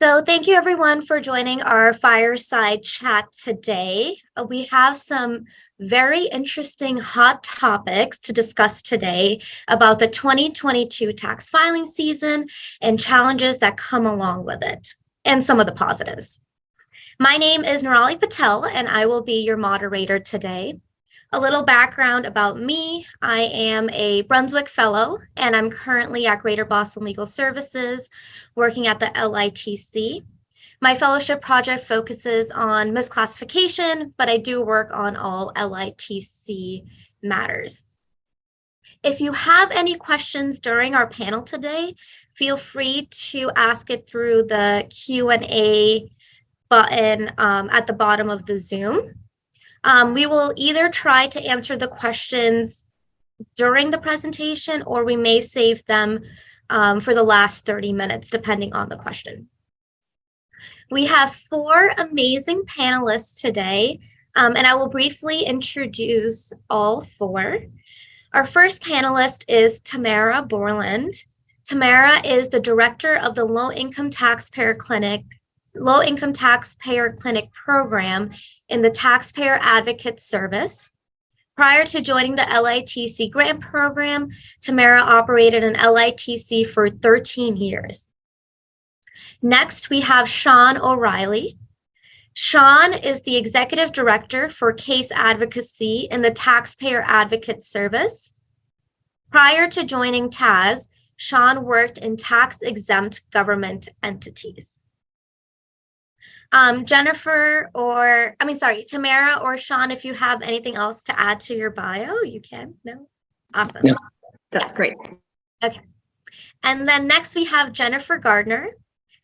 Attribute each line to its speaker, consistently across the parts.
Speaker 1: So thank you everyone for joining our Fireside chat today. We have some very interesting hot topics to discuss today about the 2022 tax filing season and challenges that come along with it, and some of the positives. My name is Nirali Patel, and I will be your moderator today. A little background about me. I am a Brunswick Fellow, and I'm currently at Greater Boston Legal Services, working at the LITC. My fellowship project focuses on misclassification, but I do work on all LITC matters. If you have any questions during our panel today, feel free to ask it through the Q&A button at the bottom of the Zoom. We will either try to answer the questions during the presentation, or we may save them for the last 30 minutes, depending on the question. We have 4 amazing panelists today, and I will briefly introduce all 4. Our first panelist is Tamara Borland. Tamara is the director of the Low-Income Taxpayer Clinic program in the Taxpayer Advocate Service. Prior to joining the LITC grant program, Tamara operated an LITC for 13 years. Next, we have Sean O'Reilly. Sean is the executive director for case advocacy in the Taxpayer Advocate Service. Prior to joining TAS, Sean worked in tax-exempt government entities. Tamara or Sean, if you have anything else to add to your bio, you can. No? Awesome.
Speaker 2: No, that's great.
Speaker 1: Okay. And then next we have Jennifer Gardner.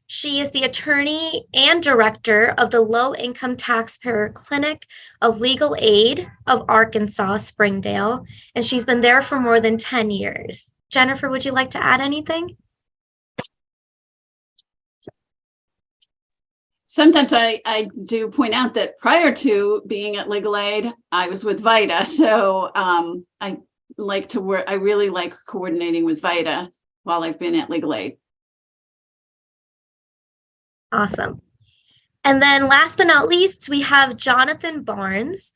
Speaker 1: She is the attorney and director of the Low-Income Taxpayer Clinic of Legal Aid of Arkansas, Springdale, and she's been there for more than 10 years. Jennifer, would you like to add anything?
Speaker 3: Sometimes I do point out that prior to being at Legal Aid, I was with VITA. So I like to work. I really like coordinating with VITA while I've been at Legal Aid.
Speaker 1: Awesome. And then last but not least, we have Jonathan Barnes.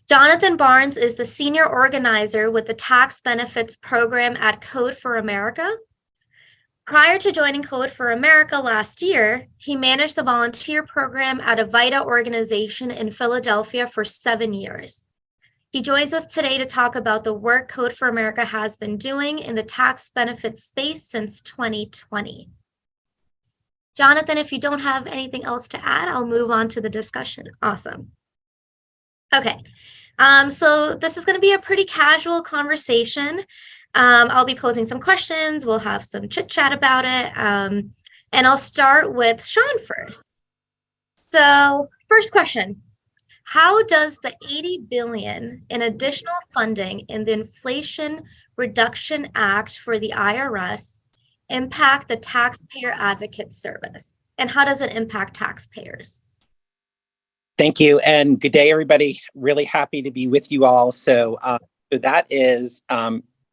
Speaker 1: Jonathan Barnes is the senior organizer with the Tax Benefits Program at Code for America. Prior to joining Code for America last year, he managed the volunteer program at a VITA organization in Philadelphia for 7 years. He joins us today to talk about the work Code for America has been doing in the tax benefits space since 2020. Jonathan, if you don't have anything else to add, I'll move on to the discussion. Awesome. Okay, so this is going to be a pretty casual conversation. I'll be posing some questions. We'll have some chit chat about it. And I'll start with Sean first. So first question, how does the $80 billion in additional funding in the Inflation Reduction Act for the IRS impact the Taxpayer Advocate Service? And how does it impact taxpayers?
Speaker 2: Thank you, and good day, everybody. Really happy to be with you all. So that is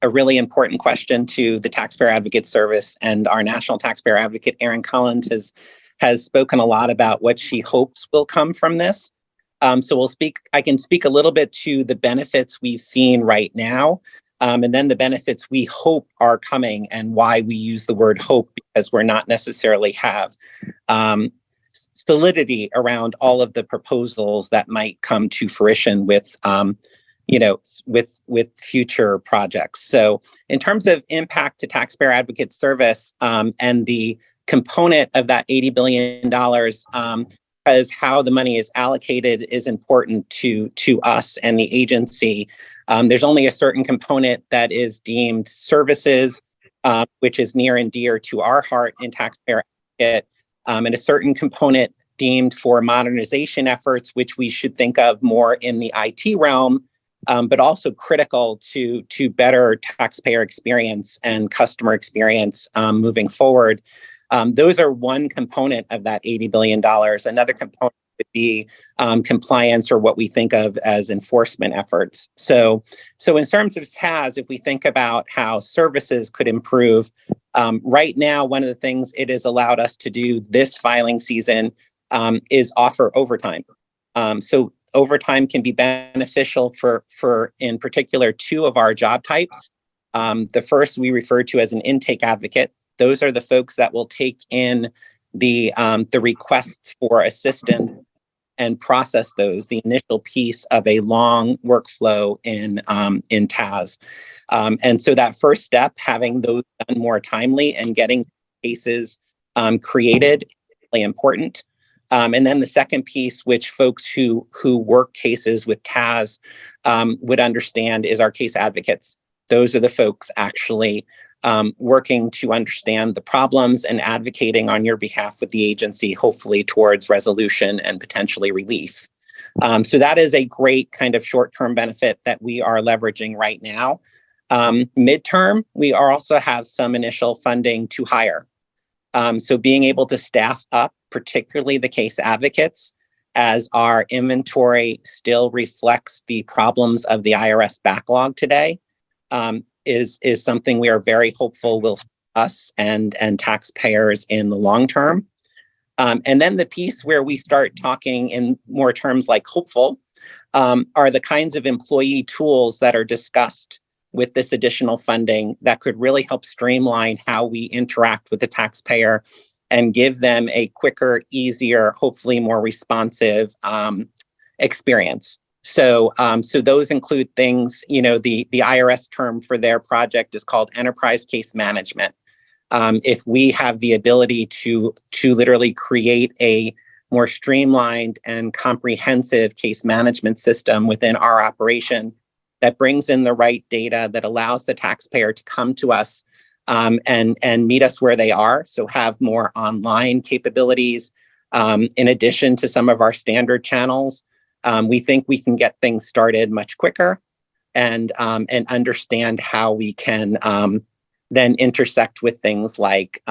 Speaker 2: a really important question to the Taxpayer Advocate Service, and our National Taxpayer Advocate, Erin Collins, has spoken a lot about what she hopes will come from this. So I can speak a little bit to the benefits we've seen right now, and then the benefits we hope are coming, and why we use the word hope, because we're not necessarily have solidity around all of the proposals that might come to fruition with future projects. So in terms of impact to Taxpayer Advocate Service, and the component of that $80 billion, as how the money is allocated is important to us and the agency. There's only a certain component that is deemed services, which is near and dear to our heart in Taxpayer Advocate, and a certain component deemed for modernization efforts, which we should think of more in the IT realm, but also critical to better taxpayer experience and customer experience moving forward. Those are one component of that $80 billion. Another component would be compliance or what we think of as enforcement efforts. So in terms of TAS, if we think about how services could improve, right now, one of the things it has allowed us to do this filing season is offer overtime. So overtime can be beneficial for in particular, two of our job types. The first we refer to as an intake advocate. Those are the folks that will take in the requests for assistance and process those, the initial piece of a long workflow in TAS. And so that first step, having those done more timely and getting cases created is really important. And then the second piece, which folks who work cases with TAS would understand, is our case advocates. Those are the folks actually working to understand the problems and advocating on your behalf with the agency, hopefully towards resolution and potentially relief. So that is a great kind of short-term benefit that we are leveraging right now. Midterm, we also have some initial funding to hire. So being able to staff up, particularly the case advocates, as our inventory still reflects the problems of the IRS backlog today, is something we are very hopeful will help us and taxpayers in the long term. And then the piece where we start talking in more terms like hopeful are the kinds of employee tools that are discussed with this additional funding that could really help streamline how we interact with the taxpayer and give them a quicker, easier, hopefully more responsive experience. So those include things, the IRS term for their project is called enterprise case management. If we have the ability to literally create a more streamlined and comprehensive case management system within our operation that brings in the right data, that allows the taxpayer to come to us and meet us where they are. So have more online capabilities in addition to some of our standard channels. We think we can get things started much quicker and understand how we can then intersect with things like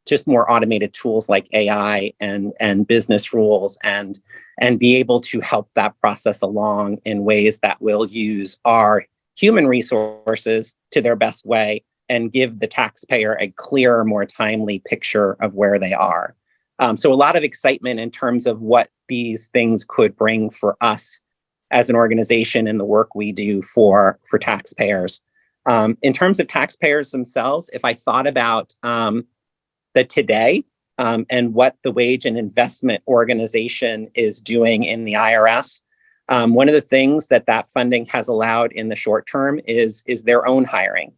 Speaker 2: just more automated tools like AI and business rules and be able to help that process along in ways that will use our human resources to their best way and give the taxpayer a clearer, more timely picture of where they are. So a lot of excitement in terms of what these things could bring for us as an organization and the work we do for taxpayers. In terms of taxpayers themselves, if I thought about the today and what the wage and investment organization is doing in the IRS, one of the things that funding has allowed in the short term is their own hiring.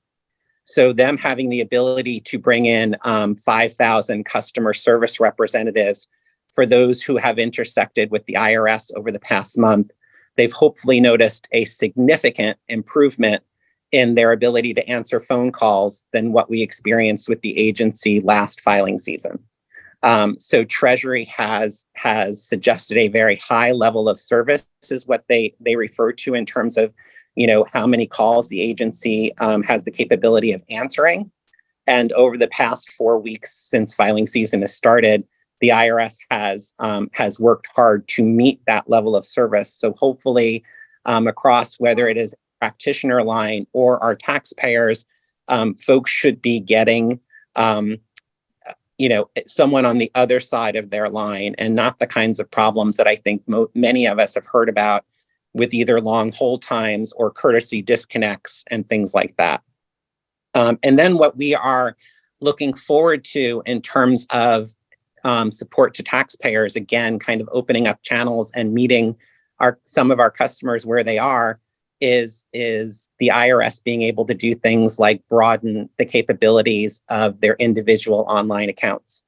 Speaker 2: So them having the ability to bring in 5,000 customer service representatives for those who have intersected with the IRS over the past month, they've hopefully noticed a significant improvement in their ability to answer phone calls than what we experienced with the agency last filing season. So Treasury has suggested a very high level of service, is what they refer to in terms of how many calls the agency has the capability of answering. And over the past 4 weeks since filing season has started, the IRS has worked hard to meet that level of service. So hopefully across whether it is practitioner line or our taxpayers, folks should be getting someone on the other side of their line and not the kinds of problems that I think many of us have heard about with either long hold times or courtesy disconnects and things like that. And then what we are looking forward to in terms of support to taxpayers, again, kind of opening up channels and meeting some of our customers where they are, is the IRS being able to do things like broaden the capabilities of their individual online accounts.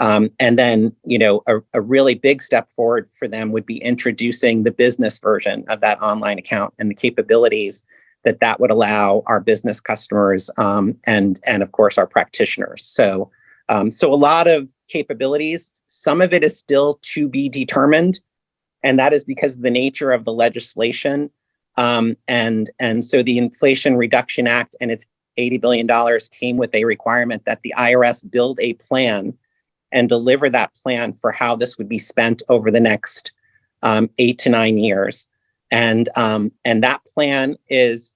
Speaker 2: And then, a really big step forward for them would be introducing the business version of that online account and the capabilities that would allow our business customers and of course our practitioners. So a lot of capabilities. Some of it is still to be determined, and that is because of the nature of the legislation. And so the Inflation Reduction Act and its $80 billion came with a requirement that the IRS build a plan and deliver that plan for how this would be spent over the next 8 to 9 years. And that plan is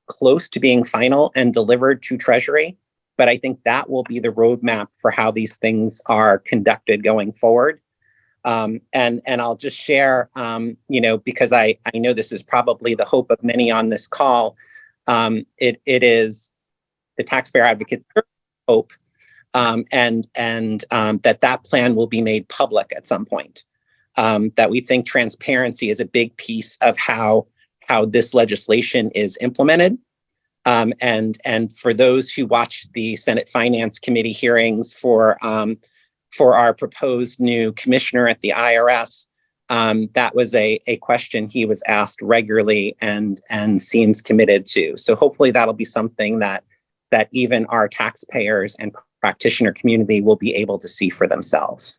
Speaker 2: close to being final and delivered to Treasury. But I think that will be the roadmap for how these things are conducted going forward. And I'll just share, because I know this is probably the hope of many on this call. It is the Taxpayer Advocate's hope, and that plan will be made public at some point. That we think transparency is a big piece of how this legislation is implemented. And for those who watched the Senate Finance Committee hearings for our proposed new commissioner at the IRS, that was a question he was asked regularly and seems committed to. So hopefully that'll be something that even our taxpayers and practitioner community will be able to see for themselves.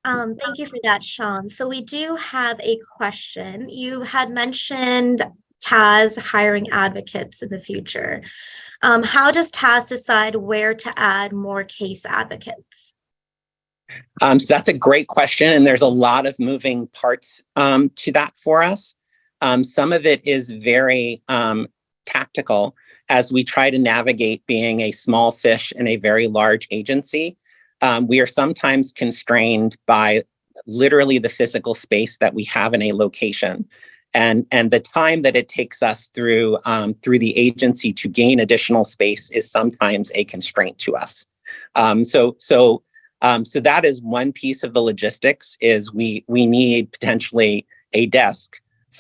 Speaker 1: Thank you for that, Sean. So we do have a question. You had mentioned TAS hiring advocates in the future. How does TAS decide where to add more case advocates?
Speaker 2: So that's a great question, and there's a lot of moving parts to that for us. Some of it is very tactical as we try to navigate being a small fish in a very large agency. We are sometimes constrained by literally the physical space that we have in a location. And the time that it takes us through the agency to gain additional space is sometimes a constraint to us. So that is one piece of the logistics. Is we need potentially a desk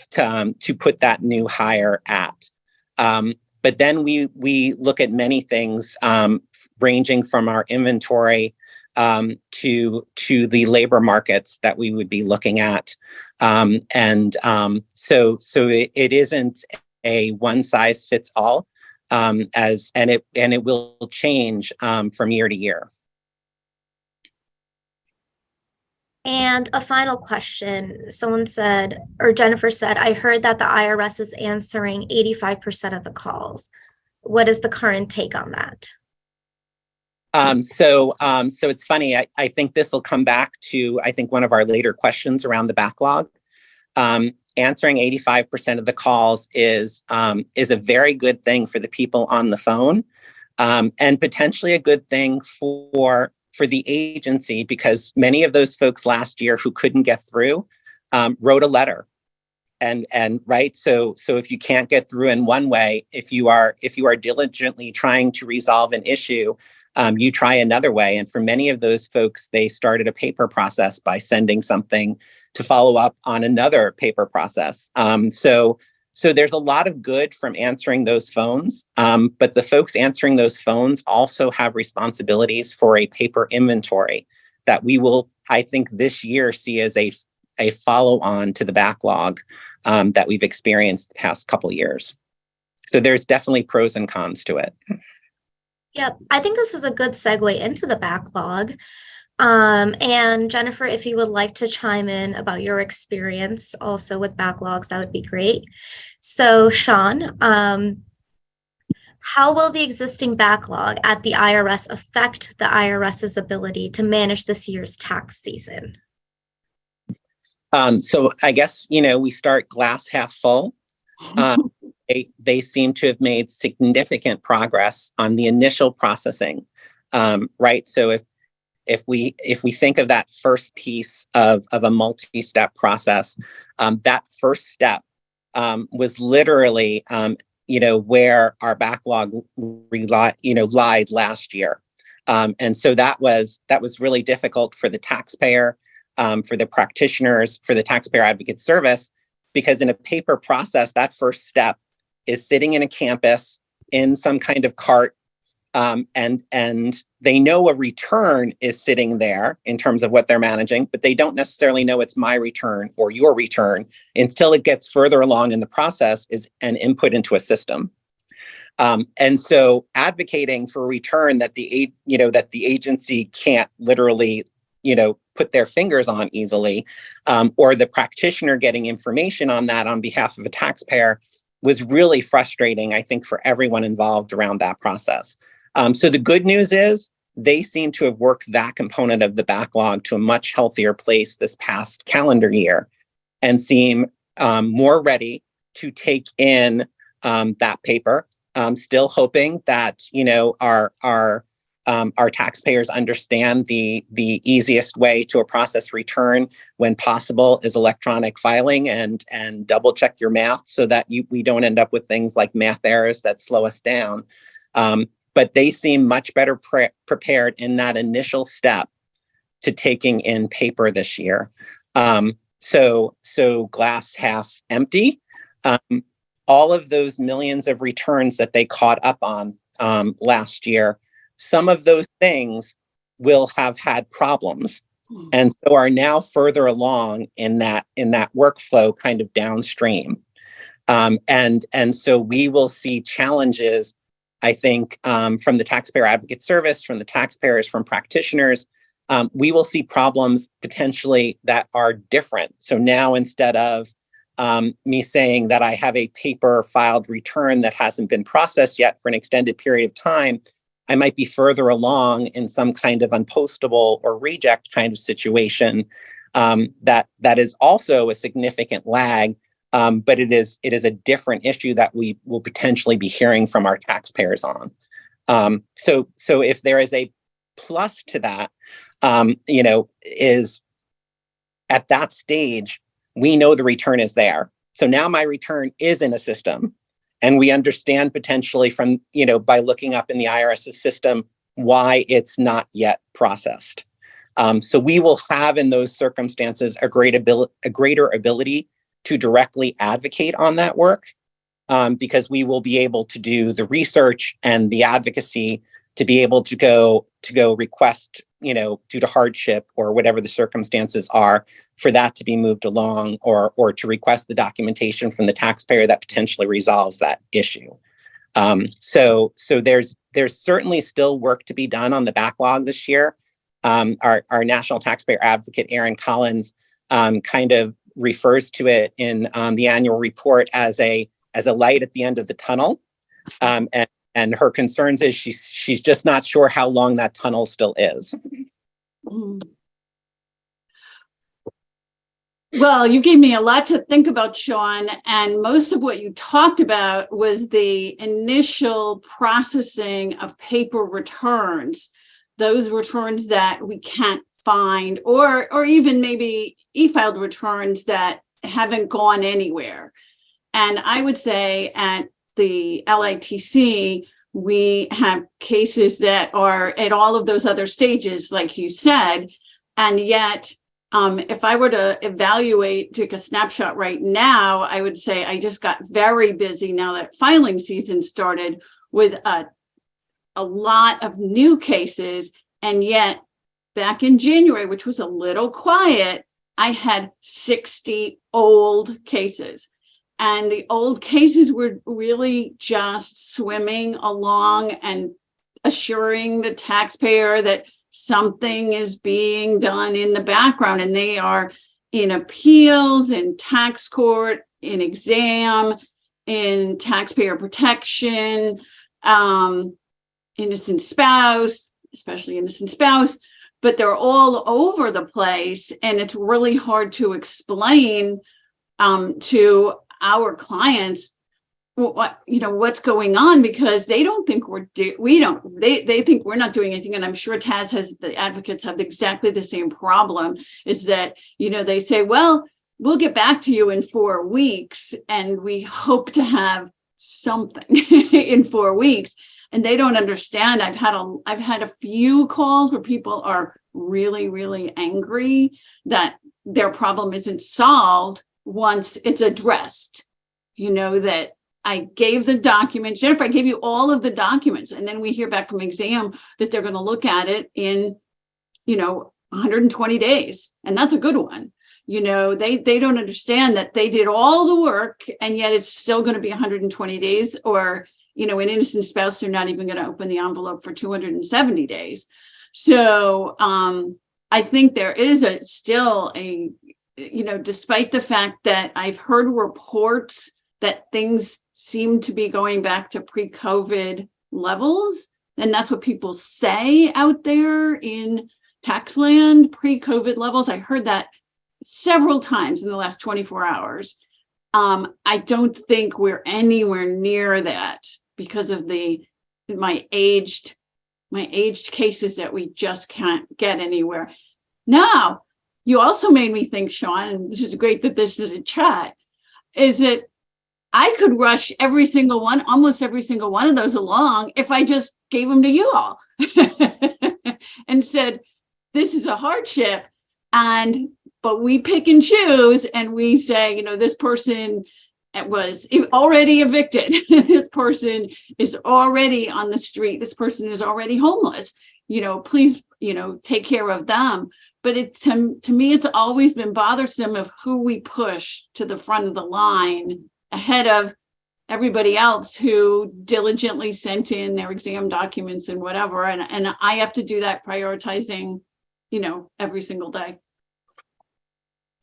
Speaker 2: to put that new hire at. But then we look at many things ranging from our inventory to the labor markets that we would be looking at. So it isn't a one size fits all, and it will change from year to year.
Speaker 1: And a final question. Someone said, or Jennifer said, I heard that the IRS is answering 85% of the calls. What is the current take on that?
Speaker 2: So it's funny. I think this will come back to, I think, one of our later questions around the backlog. Answering 85% of the calls is a very good thing for the people on the phone, and potentially a good thing for the agency, because many of those folks last year who couldn't get through wrote a letter. And right, so if you can't get through in one way, if you are diligently trying to resolve an issue, you try another way. And for many of those folks, they started a paper process by sending something to follow up on another paper process. So there's a lot of good from answering those phones, but the folks answering those phones also have responsibilities for a paper inventory that we will, I think, this year see as a follow-on to the backlog that we've experienced the past couple of years. So there's definitely pros and cons to it.
Speaker 1: Yep, I think this is a good segue into the backlog. And Jennifer, if you would like to chime in about your experience also with backlogs, that would be great. So Sean, how will the existing backlog at the IRS affect the IRS's ability to manage this year's tax season?
Speaker 2: So I guess, we start glass half full. They seem to have made significant progress on the initial processing, right? So if we think of that first piece of a multi-step process, that first step was literally, where our backlog lied last year, and so that was really difficult for the taxpayer, for the practitioners, for the Taxpayer Advocate Service, because in a paper process, that first step is sitting in a campus in some kind of cart, and they know a return is sitting there in terms of what they're managing, but they don't necessarily know it's my return or your return until it gets further along in the process is an input into a system. And so advocating for a return that the agency can't literally, put their fingers on easily, or the practitioner getting information on that on behalf of a taxpayer was really frustrating, I think, for everyone involved around that process. So the good news is they seem to have worked that component of the backlog to a much healthier place this past calendar year and seem more ready to take in that paper. Still hoping that, you know, our taxpayers understand the easiest way to a process return when possible is electronic filing and double check your math so that we don't end up with things like math errors that slow us down. But they seem much better prepared in that initial step to taking in paper this year. So glass half empty. All of those millions of returns that they caught up on last year, some of those things will have had problems and so are now further along in that workflow kind of downstream. And so we will see challenges, I think, from the Taxpayer Advocate Service, from the taxpayers, from practitioners. We will see problems potentially that are different. So now instead of me saying that I have a paper filed return that hasn't been processed yet for an extended period of time, I might be further along in some kind of unpostable or reject kind of situation that is also a significant lag, but it is a different issue that we will potentially be hearing from our taxpayers on. So if there is a plus to that, you know, is at that stage, we know the return is there. So now my return is in a system and we understand potentially from, you know, by looking up in the IRS's system, why it's not yet processed. So we will have in those circumstances a greater ability to directly advocate on that work because we will be able to do the research and the advocacy to be able to go request, you know, due to hardship or whatever the circumstances are, for that to be moved along or to request the documentation from the taxpayer that potentially resolves that issue. So there's certainly still work to be done on the backlog this year. Our National Taxpayer Advocate, Aaron Collins, kind of refers to it in the annual report as a light at the end of the tunnel. And her concerns is she's just not sure how long that tunnel still is.
Speaker 3: Well, you gave me a lot to think about, Sean, and most of what you talked about was the initial processing of paper returns, those returns that we can't find, or even maybe e-filed returns that haven't gone anywhere. And I would say at the LITC, we have cases that are at all of those other stages, like you said, and yet if I were to evaluate, take a snapshot right now, I would say I just got very busy now that filing season started with a lot of new cases. And yet back in January, which was a little quiet, I had 60 old cases. And the old cases were really just swimming along and assuring the taxpayer that something is being done in the background, and they are in appeals, in tax court, in exam, in taxpayer protection, innocent spouse, especially innocent spouse, but they're all over the place. And it's really hard to explain to our clients what's going on, because they don't think they think we're not doing anything. And I'm sure the advocates have exactly the same problem, is that, they say, well, we'll get back to you in 4 weeks, and we hope to have something in 4 weeks. And they don't understand. I've had a few calls where people are really, really angry that their problem isn't solved once it's addressed. That I gave the documents, Jennifer, I gave you all of the documents, and then we hear back from exam that they're going to look at it in, 120 days. And that's a good one. They don't understand that they did all the work, and yet it's still going to be 120 days, or, an innocent spouse, they're not even going to open the envelope for 270 days. So I think there is still a, despite the fact that I've heard reports that things seem to be going back to pre-COVID levels, And that's what people say out there in tax land, pre-COVID levels. I heard that several times in the last 24 hours. I don't think we're anywhere near that because of my aged cases that we just can't get anywhere. Now, you also made me think, Sean, and this is great that this is a chat, is that I could rush almost every single one of those along if I just gave them to you all and said, this is a hardship, but we pick and choose, and we say, this person was already evicted. This person is already on the street. This person is already homeless. Please, take care of them. But to me, it's always been bothersome of who we push to the front of the line ahead of everybody else who diligently sent in their exam documents and whatever. And I have to do that prioritizing, every single day.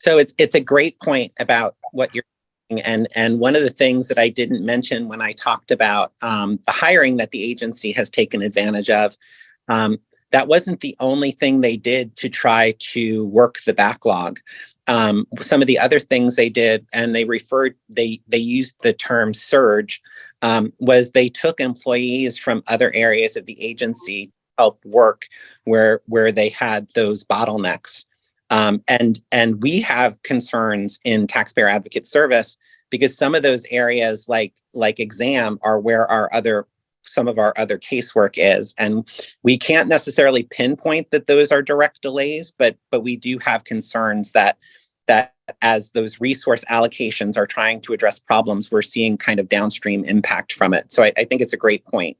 Speaker 2: So it's a great point about what you're doing. And one of the things that I didn't mention when I talked about the hiring that the agency has taken advantage of, that wasn't the only thing they did to try to work the backlog. Some of the other things they did, and they used the term surge, was they took employees from other areas of the agency to help work where they had those bottlenecks. And we have concerns in Taxpayer Advocate Service because some of those areas like exam are where some of our other casework is. And we can't necessarily pinpoint that those are direct delays, but we do have concerns that as those resource allocations are trying to address problems, we're seeing kind of downstream impact from it. So I think it's a great point.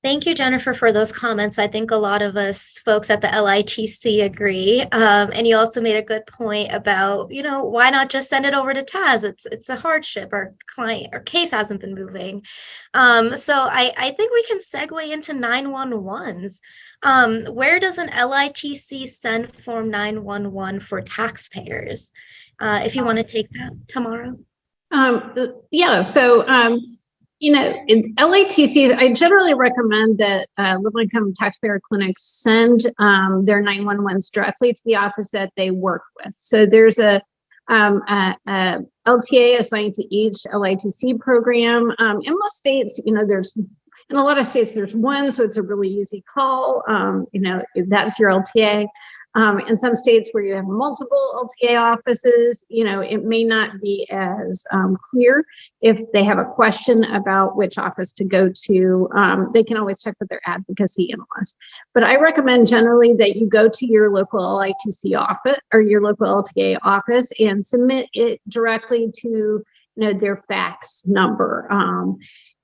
Speaker 1: Thank you, Jennifer, for those comments. I think a lot of us folks at the LITC agree. And you also made a good point about, why not just send it over to TAS? It's a hardship. Our client or case hasn't been moving. So I think we can segue into 911s. Where does an LITC send Form 911 for taxpayers? If you want to take that, Tamara.
Speaker 4: In LITCs, I generally recommend that low-income taxpayer clinics send their 911s directly to the office that they work with. So there's a LTA assigned to each LITC program. In most states, in a lot of states, there's one, so it's a really easy call. That's your LTA. In some states where you have multiple LTA offices, it may not be as clear. If they have a question about which office to go to, they can always check with their advocacy analyst. But I recommend generally that you go to your local LITC office or your local LTA office and submit it directly to their fax number.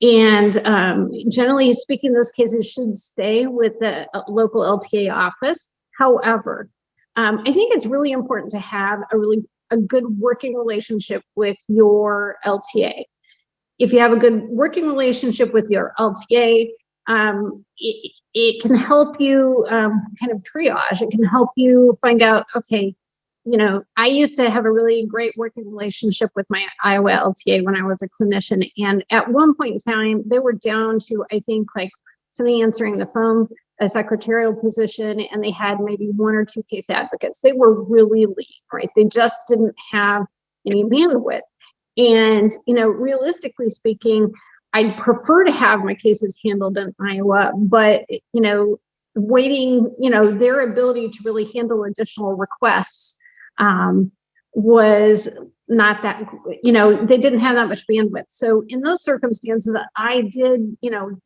Speaker 4: Generally speaking, those cases should stay with the local LTA office. However, I think it's really important to have a good working relationship with your LTA. If you have a good working relationship with your LTA, it can help you kind of triage. It can help you find out, okay, I used to have a really great working relationship with my Iowa LTA when I was a clinician. And at one point in time, they were down to, I think, like somebody answering the phone, a secretarial position, and they had maybe one or two case advocates. They were really lean, right? They just didn't have any bandwidth. And, realistically speaking, I'd prefer to have my cases handled in Iowa, but, waiting, their ability to really handle additional requests was not that, they didn't have that much bandwidth. So in those circumstances, I did,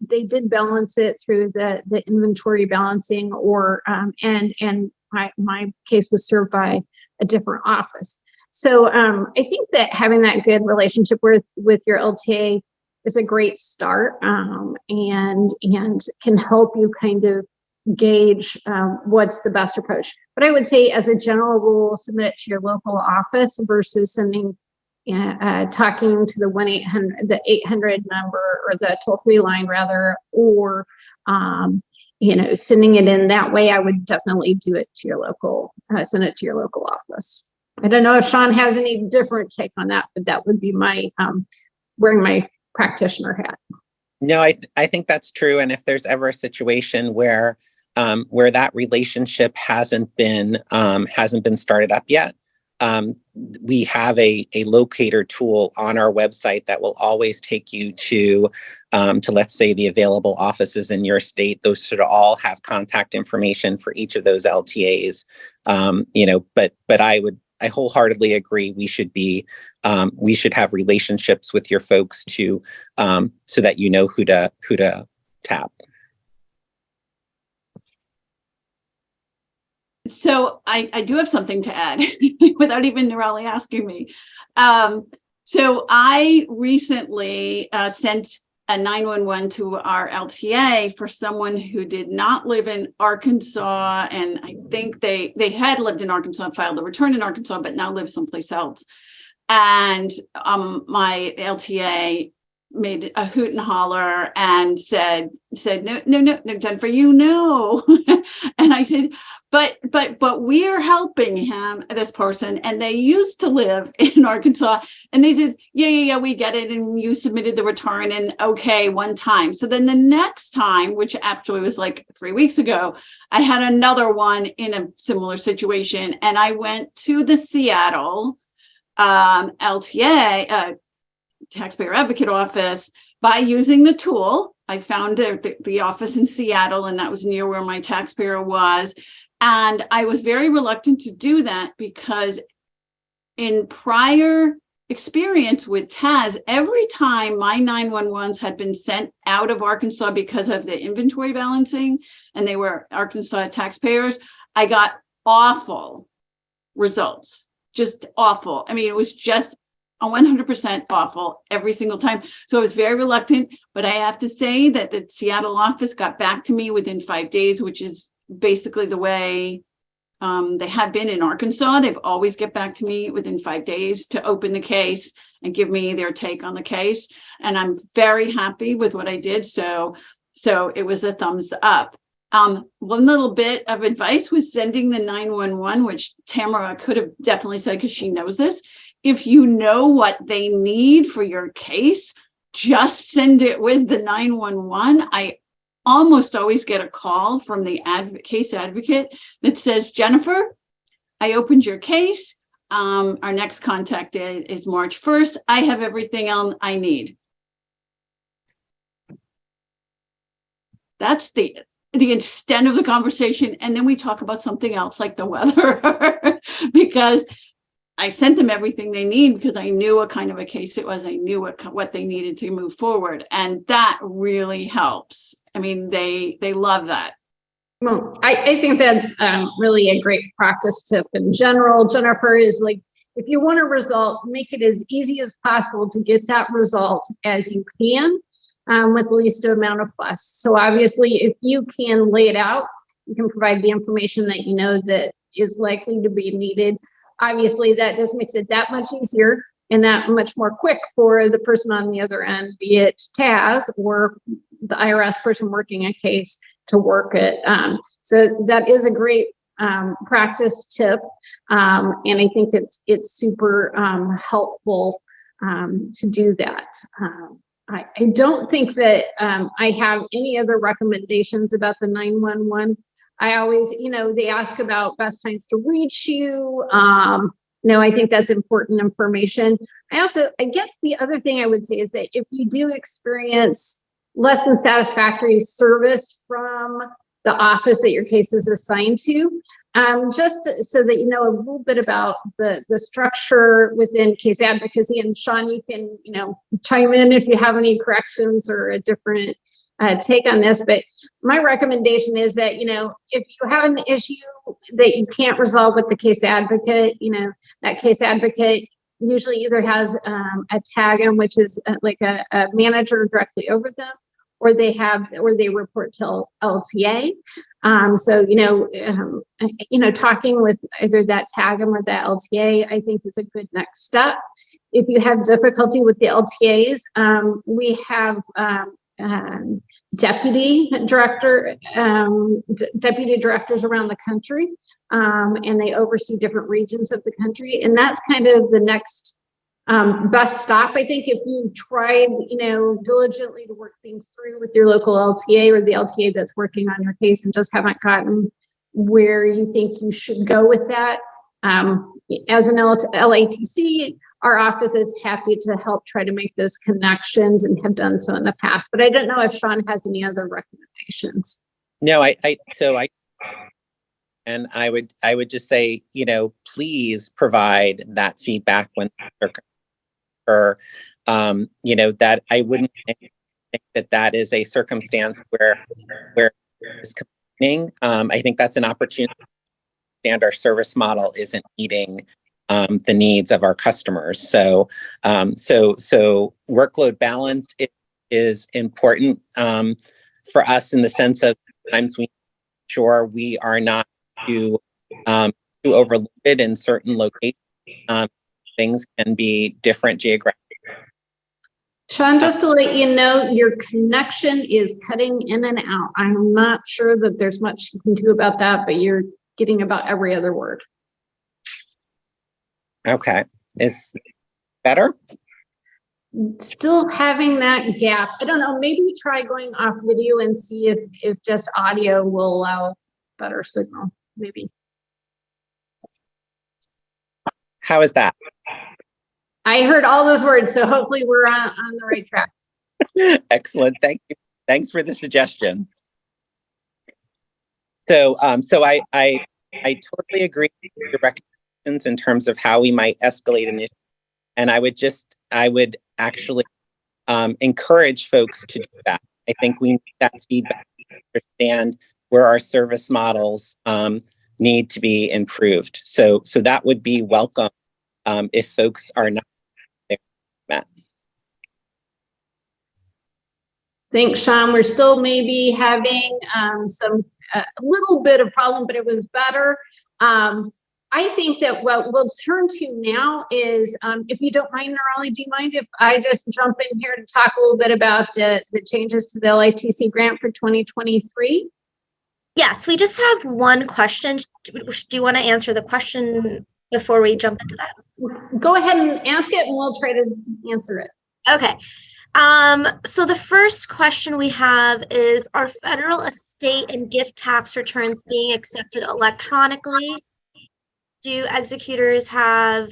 Speaker 4: they did balance it through the inventory balancing, or and my case was served by a different office. So I think that having that good relationship with your LTA is a great start, and can help you kind of gauge what's the best approach. But I would say, as a general rule, submit it to your local office versus sending, talking to the 800 number, or the toll-free line rather, or sending it in that way. I would definitely do it to your local, send it to your local office. I don't know if Sean has any different take on that, but that would be my wearing my practitioner hat.
Speaker 2: No, I think that's true. And if there's ever a situation where that relationship hasn't been started up yet, we have a locator tool on our website that will always take you to let's say the available offices in your state. Those should all have contact information for each of those LTAs. But I wholeheartedly agree. We should have relationships with your folks so that you know who to tap.
Speaker 3: So I do have something to add without even Nirali asking me. So I recently sent a 911 to our LTA for someone who did not live in Arkansas. And I think they had lived in Arkansas, filed a return in Arkansas, but now live someplace else. And my LTA made a hoot and holler and said, no, Jennifer, and I said, but we're helping him, this person, and they used to live in Arkansas. And they said, yeah, we get it. And you submitted the return and okay, one time. So then the next time, which actually was like 3 weeks ago, I had another one in a similar situation. And I went to the Seattle LTA, Taxpayer Advocate Office, by using the tool. I found the office in Seattle, and that was near where my taxpayer was. And I was very reluctant to do that because in prior experience with TAS, every time my 911s had been sent out of Arkansas because of the inventory balancing, and they were Arkansas taxpayers, I got awful results, just awful. I mean, it was just 100% awful every single time. So I was very reluctant, but I have to say that the Seattle office got back to me within 5 days, which is basically the way they have been in Arkansas. They've always get back to me within 5 days to open the case and give me their take on the case. And I'm very happy with what I did. So it was a thumbs up. One little bit of advice was sending the 911, which Tamara could have definitely said because she knows this. If you know what they need for your case, just send it with the 911. I almost always get a call from the case advocate that says, Jennifer, I opened your case. Our next contact date is March 1st. I have everything else I need. That's the extent of the conversation. And then we talk about something else like the weather because I sent them everything they need because I knew what kind of a case it was. I knew what they needed to move forward. And that really helps. I mean, they love that.
Speaker 4: Well, I think that's really a great practice tip in general. Jennifer, is like, if you want a result, make it as easy as possible to get that result as you can with the least amount of fuss. So obviously, if you can lay it out, you can provide the information that you know that is likely to be needed. Obviously, that just makes it that much easier and that much more quick for the person on the other end, be it TAS or the IRS person working a case to work it. So that is a great practice tip. And I think it's super helpful to do that. I don't think that I have any other recommendations about the 911. I always, they ask about best times to reach you. I think that's important information. I guess the other thing I would say is that if you do experience less than satisfactory service from the office that your case is assigned to, just so that you know a little bit about the structure within case advocacy. And Sean, you can, chime in if you have any corrections or a different take on this, but my recommendation is that, if you have an issue that you can't resolve with the case advocate, that case advocate usually either has a tag in, which is like a manager directly over them, or they report to LTA. Talking with either that tag or that LTA, I think is a good next step. If you have difficulty with the LTAs, we have deputy directors around the country, and they oversee different regions of the country. And that's kind of the next best stop. I think if you've tried, diligently to work things through with your local LTA or the LTA that's working on your case and just haven't gotten where you think you should go with that. As an LITC, our office is happy to help try to make those connections and have done so in the past. But I don't know if Sean has any other recommendations.
Speaker 2: No, and I would just say, please provide that feedback when or that I wouldn't think that is a circumstance where it's complaining. I think that's an opportunity to understand our service model isn't meeting the needs of our customers. So workload balance is important for us in the sense of sometimes we make sure we are not too overloaded in certain locations. Things can be different geographically.
Speaker 4: Sean, just to let you know, your connection is cutting in and out. I'm not sure that there's much you can do about that, but you're getting about every other word.
Speaker 2: Okay. Is better?
Speaker 4: Still having that gap. I don't know, maybe try going off video and see if just audio will allow better signal, maybe.
Speaker 2: How is that?
Speaker 4: I heard all those words, so hopefully we're on the right track.
Speaker 2: Excellent. Thank you. Thanks for the suggestion. So I totally agree with your recommendations in terms of how we might escalate an issue. And I would actually encourage folks to do that. I think we need that feedback to understand where our service models need to be improved. So that would be welcome if folks are not there. Matt.
Speaker 4: Thanks, Sean. We're still maybe having a little bit of problem, but it was better. I think that what we'll turn to now is, if you don't mind, Nirali, do you mind if I just jump in here to talk a little bit about the changes to the LITC grant for 2023?
Speaker 1: Yes, we just have one question. Do you want to answer the question before we jump into that?
Speaker 4: Go ahead and ask it and we'll try to answer it.
Speaker 1: Okay. So the first question we have is, are federal estate and gift tax returns being accepted electronically? Do executors have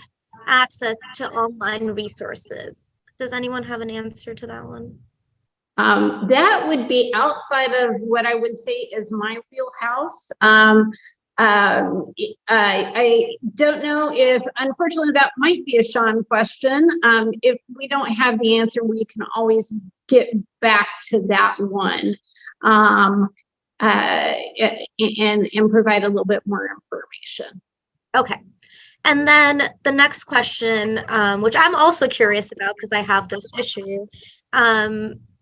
Speaker 1: access to online resources? Does anyone have an answer to that one?
Speaker 4: That would be outside of what I would say is my wheelhouse. I don't know if, unfortunately, that might be a Sean question. If we don't have the answer, we can always get back to that one and provide a little bit more information.
Speaker 1: Okay. And then the next question, which I'm also curious about because I have this issue,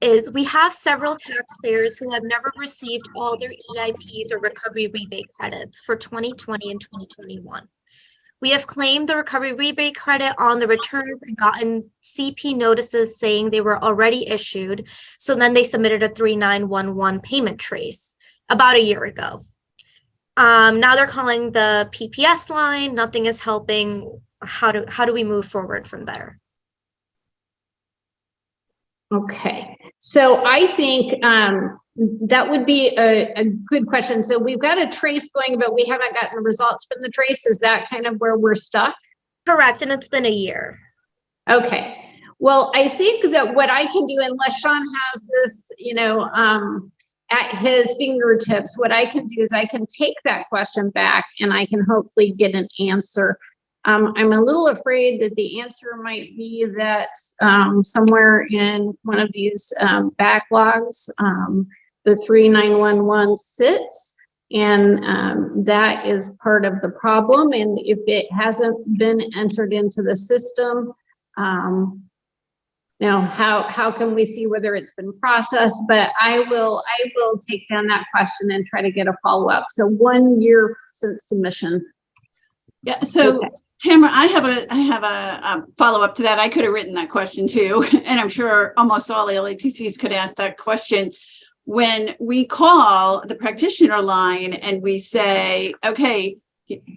Speaker 1: is we have several taxpayers who have never received all their EIPs or recovery rebate credits for 2020 and 2021. We have claimed the recovery rebate credit on the returns and gotten CP notices saying they were already issued. So then they submitted a 3911 payment trace about a year ago. Now they're calling the PPS line. Nothing is helping. How do we move forward from there?
Speaker 4: Okay, so I think that would be a good question. So we've got a trace going, but we haven't gotten the results from the trace. Is that kind of where we're stuck?
Speaker 1: Correct, and it's been a year.
Speaker 4: Okay, well, I think that what I can do, unless Sean has this, at his fingertips, what I can do is I can take that question back and I can hopefully get an answer. I'm a little afraid that the answer might be that somewhere in one of these backlogs, the 3911 sits, and that is part of the problem. And if it hasn't been entered into the system, how can we see whether it's been processed? But I will take down that question and try to get a follow-up. So 1 year since submission.
Speaker 3: Yeah. So okay. Tamara, I have a follow-up to that. I could have written that question too, and I'm sure almost all LITCs could ask that question. When we call the practitioner line and we say, okay,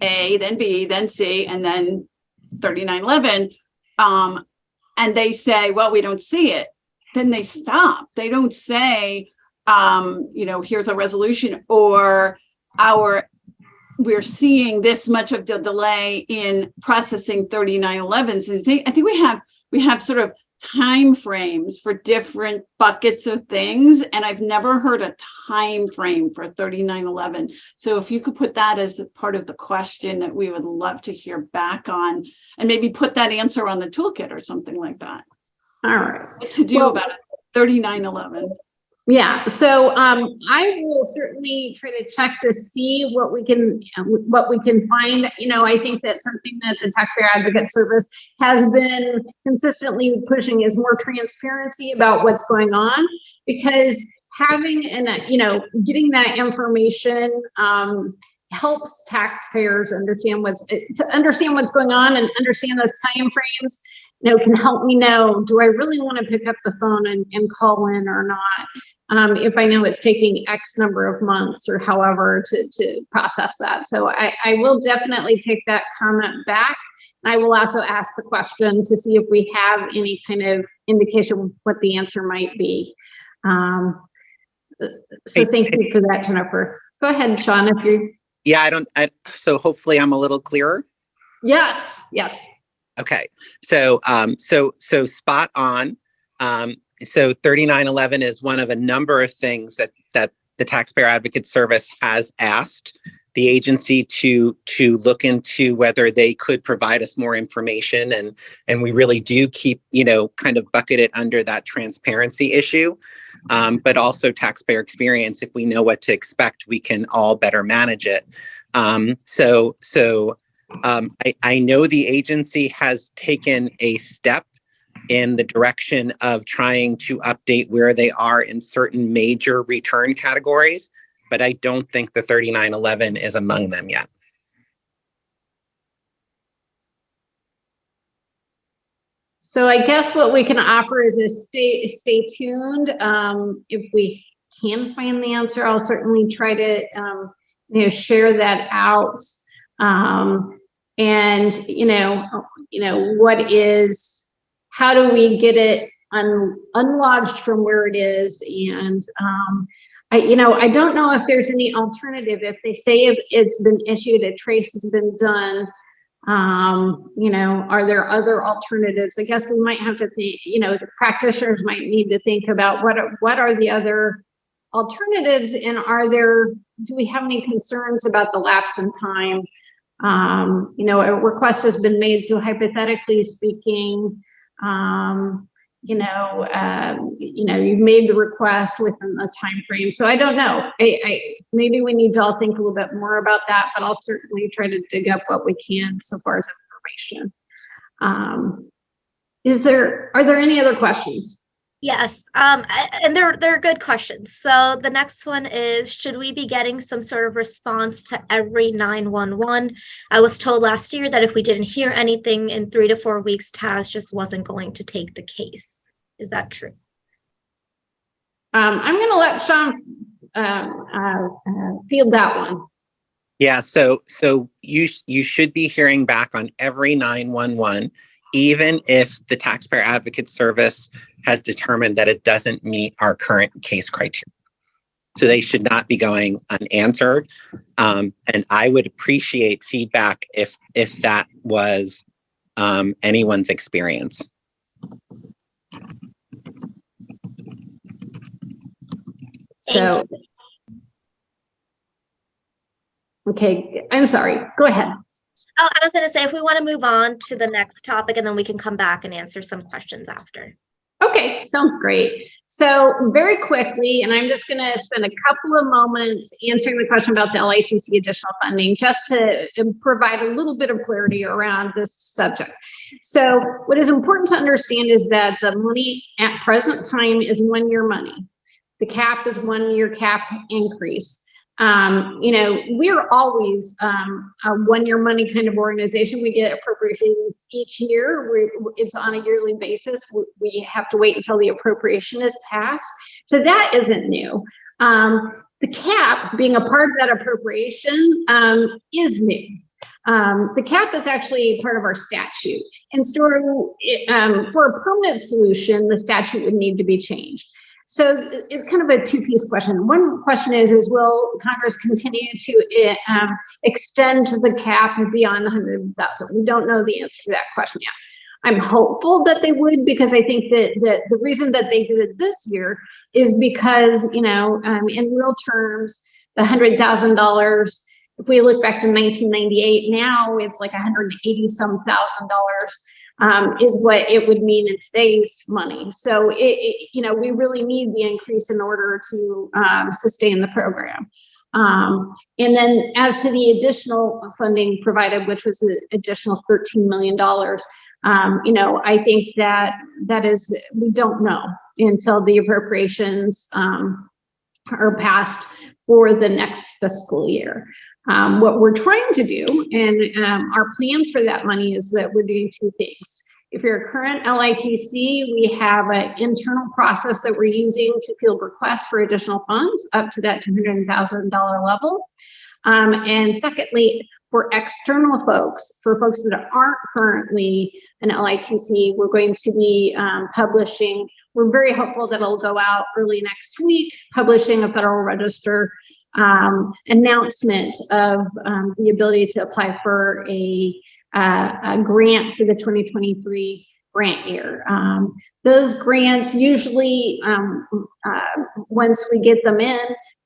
Speaker 3: A, then B, then C, and then 3911, and they say, well, we don't see it, then they stop. They don't say, here's a resolution, or we're seeing this much of the delay in processing 3911s. I think we have sort of time frames for different buckets of things, and I've never heard a time frame for 3911. So if you could put that as a part of the question, that we would love to hear back on, and maybe put that answer on the toolkit or something like that.
Speaker 4: All right.
Speaker 3: What to do about it, 3911.
Speaker 4: Yeah, so I will certainly try to check to see what we can find. I think that something that the Taxpayer Advocate Service has been consistently pushing is more transparency about what's going on, because having getting that information helps taxpayers understand what's going on, and understand those time frames. Can help me know, do I really want to pick up the phone and call in or not? If I know it's taking X number of months or however to process that. So I will definitely take that comment back. And I will also ask the question to see if we have any kind of indication of what the answer might be. So thank you for that, Jennifer. Go ahead, Sean, if you.
Speaker 2: Yeah, so hopefully I'm a little clearer.
Speaker 4: Yes.
Speaker 2: Okay, so spot on. So 3911 is one of a number of things that the Taxpayer Advocate Service has asked the agency to look into, whether they could provide us more information, and we really do keep kind of bucket it under that transparency issue, but also taxpayer experience. If we know what to expect, we can all better manage it. I know the agency has taken a step in the direction of trying to update where they are in certain major return categories, but I don't think the 3911 is among them yet.
Speaker 4: So I guess what we can offer is a stay tuned. If we can find the answer, I'll certainly try to share that out. How do we get it unlodged from where it is? And I don't know if there's any alternative. If they say if it's been issued, a trace has been done, are there other alternatives? I guess we might have to think, the practitioners might need to think about what are the other alternatives, and do we have any concerns about the lapse in time? A request has been made, so hypothetically speaking, you've made the request within the time frame. So I don't know. Maybe we need to all think a little bit more about that, but I'll certainly try to dig up what we can so far as information. Are there any other questions?
Speaker 1: Yes, and they're good questions. So the next one is, should we be getting some sort of response to every 911? I was told last year that if we didn't hear anything in 3 to 4 weeks, TAS just wasn't going to take the case. Is that true?
Speaker 4: I'm going to let Sean field that one.
Speaker 2: Yeah, so you should be hearing back on every 911, even if the Taxpayer Advocate Service has determined that it doesn't meet our current case criteria. So they should not be going unanswered. And I would appreciate feedback if that was anyone's experience.
Speaker 4: So, okay, I'm sorry, go ahead.
Speaker 1: Oh, I was going to say, if we want to move on to the next topic, and then we can come back and answer some questions after.
Speaker 4: Okay, sounds great. So very quickly, and I'm just going to spend a couple of moments answering the question about the LITC additional funding, just to provide a little bit of clarity around this subject. So what is important to understand is that the money at present time is 1 year money. The cap is 1 year cap increase. We're always a 1 year money kind of organization. We get appropriations each year. It's on a yearly basis. We have to wait until the appropriation is passed. So that isn't new. The cap being a part of that appropriation is new. The cap is actually part of our statute. And so for a permanent solution, the statute would need to be changed. So it's kind of a two-piece question. One question is will Congress continue to extend the cap beyond 100,000? We don't know the answer to that question yet. I'm hopeful that they would, because I think that the reason that they did it this year is because, in real terms, the $100,000, if we look back to 1998, now it's like $180-some thousand is what it would mean in today's money. So we really need the increase in order to sustain the program. And then as to the additional funding provided, which was an additional $13 million, I think that is, we don't know until the appropriations are passed for the next fiscal year. What we're trying to do, and our plans for that money, is that we're doing two things. If you're a current LITC, we have an internal process that we're using to field requests for additional funds up to that $200,000 level. And secondly, for external folks, for folks that aren't currently an LITC, we're going to be publishing. We're very hopeful that it'll go out early next week, publishing a Federal Register announcement of the ability to apply for a grant for the 2023 grant year. Those grants usually, once we get them in,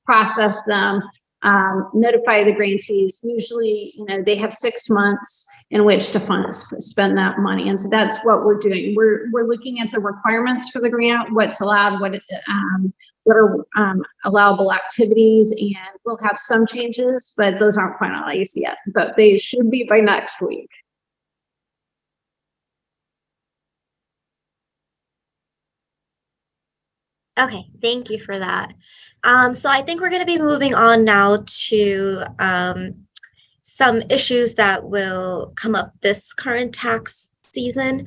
Speaker 4: process them, notify the grantees. Usually, they have 6 months in which to spend that money, and so that's what we're doing. We're looking at the requirements for the grant, what's allowed, what are allowable activities, and we'll have some changes, but those aren't finalized yet. But they should be by next week.
Speaker 1: Okay, thank you for that. So I think we're going to be moving on now to some issues that will come up this current tax season.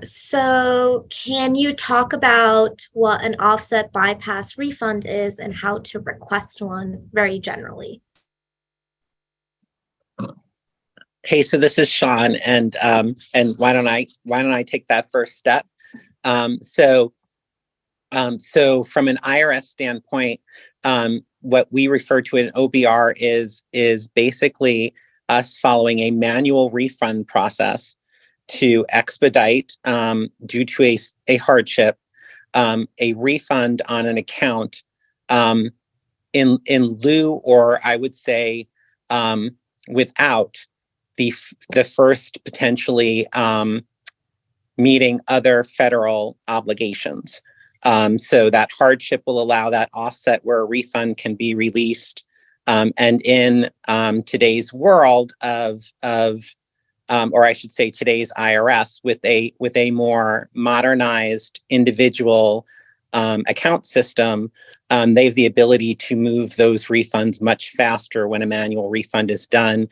Speaker 1: So can you talk about what an offset bypass refund is and how to request one very generally?
Speaker 2: Hey, so this is Sean, and why don't I take that first step? So from an IRS standpoint, what we refer to in OBR is basically us following a manual refund process to expedite, due to a hardship, a refund on an account in lieu, or I would say without the first potentially meeting other federal obligations. So that hardship will allow that offset where a refund can be released. And in today's world or I should say today's IRS, with a more modernized individual account system, they have the ability to move those refunds much faster when a manual refund is done.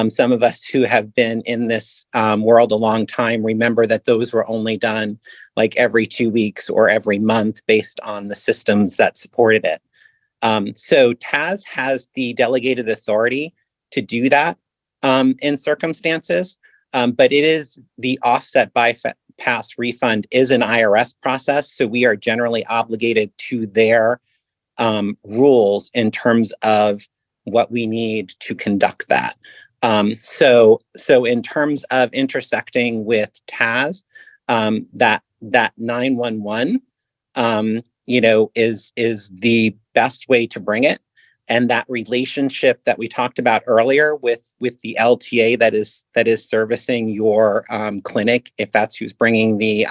Speaker 2: Some of us who have been in this world a long time remember that those were only done like every 2 weeks or every month based on the systems that supported it. So TAS has the delegated authority to do that in circumstances, but it is the offset bypass refund is an IRS process. So we are generally obligated to their rules in terms of what we need to conduct that. So in terms of intersecting with TAS, that 911, is the best way to bring it. And that relationship that we talked about earlier with the LTA that is servicing your clinic, if that's who's bringing the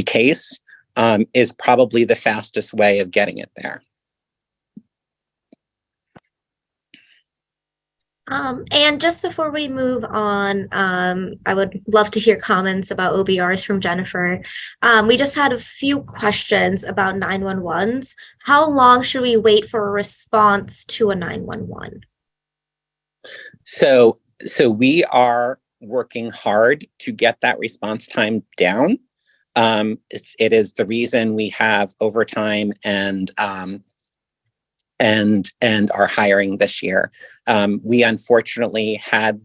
Speaker 2: case, is probably the fastest way of getting it there.
Speaker 1: And just before we move on, I would love to hear comments about OBRs from Jennifer. We just had a few questions about 911s. How long should we wait for a response to a 911?
Speaker 2: So we are working hard to get that response time down. It is the reason we have overtime and are hiring this year. We unfortunately had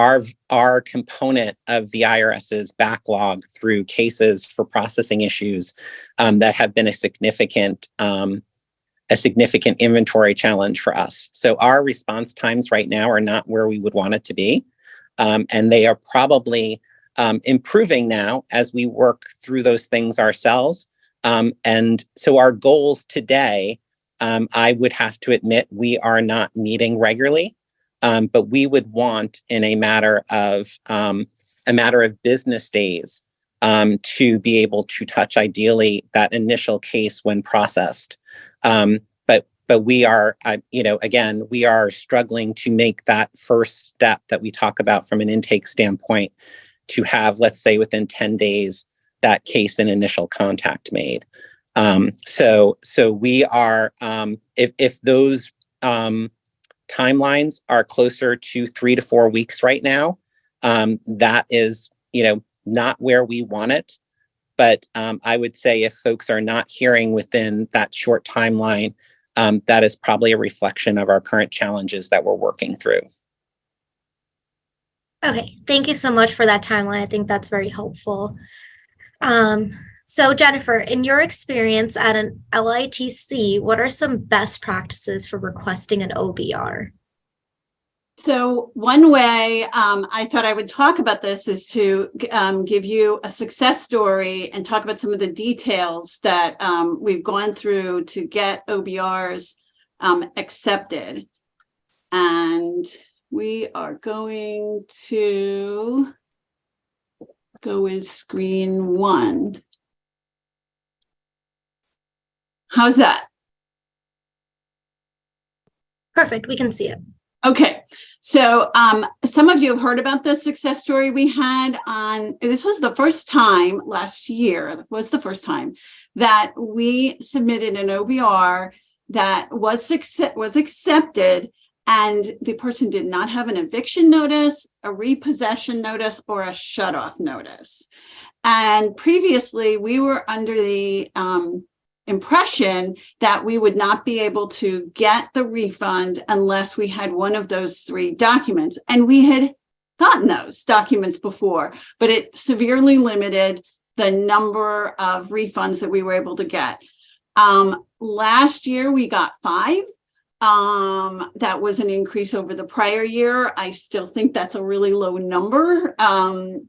Speaker 2: our component of the IRS's backlog through cases for processing issues that have been a significant inventory challenge for us. So our response times right now are not where we would want it to be. And they are probably improving now as we work through those things ourselves. And so our goals today, I would have to admit, we are not meeting regularly, but we would want in a matter of business days to be able to touch ideally that initial case when processed. But we are, again, we are struggling to make that first step that we talk about from an intake standpoint to have, let's say, within 10 days, that case and initial contact made. So we are, if those timelines are closer to 3 to 4 weeks right now, that is, not where we want it. But I would say if folks are not hearing within that short timeline, that is probably a reflection of our current challenges that we're working through.
Speaker 1: Okay, thank you so much for that timeline. I think that's very helpful. So Jennifer, in your experience at an LITC, what are some best practices for requesting an OBR?
Speaker 3: So one way I thought I would talk about this is to give you a success story and talk about some of the details that we've gone through to get OBRs accepted. And we are going to go with screen 1. How's that?
Speaker 1: Perfect, we can see it.
Speaker 3: Okay, so some of you have heard about the success story we had on, this was the first time last year, was the first time that we submitted an OBR that was accepted, and the person did not have an eviction notice, a repossession notice, or a shutoff notice. And previously we were under the impression that we would not be able to get the refund unless we had one of those 3 documents. And we had gotten those documents before, but it severely limited the number of refunds that we were able to get. Last year we got 5. That was an increase over the prior year. I still think that's a really low number,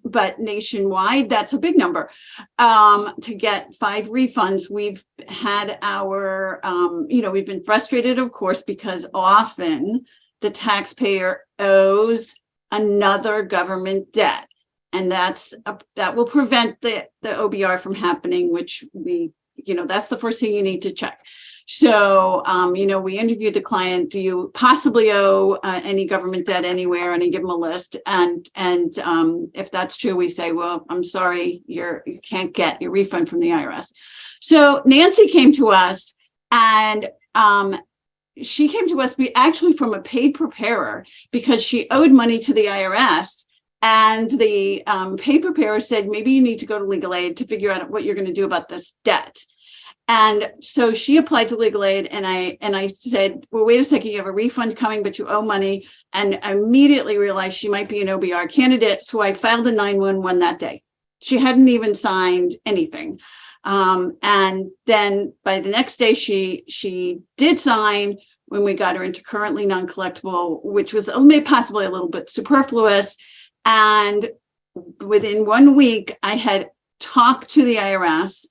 Speaker 3: but nationwide, that's a big number. To get 5 refunds, we've had our, we've been frustrated, of course, because often the taxpayer owes another government debt, and that will prevent the OBR from happening, which that's the first thing you need to check. So, we interviewed the client, do you possibly owe any government debt anywhere? And I give them a list. And if that's true, we say, well, I'm sorry, you can't get your refund from the IRS. So Nancy came to us, and she came to us actually from a paid preparer because she owed money to the IRS. And the paid preparer said, maybe you need to go to legal aid to figure out what you're going to do about this debt. And so she applied to legal aid, and I said, well, wait a second, you have a refund coming, but you owe money. And I immediately realized she might be an OBR candidate. So I filed a 911 that day. She hadn't even signed anything. And then by the next day, she did sign when we got her into currently non-collectible, which was possibly a little bit superfluous. And within 1 week, I had talked to the IRS,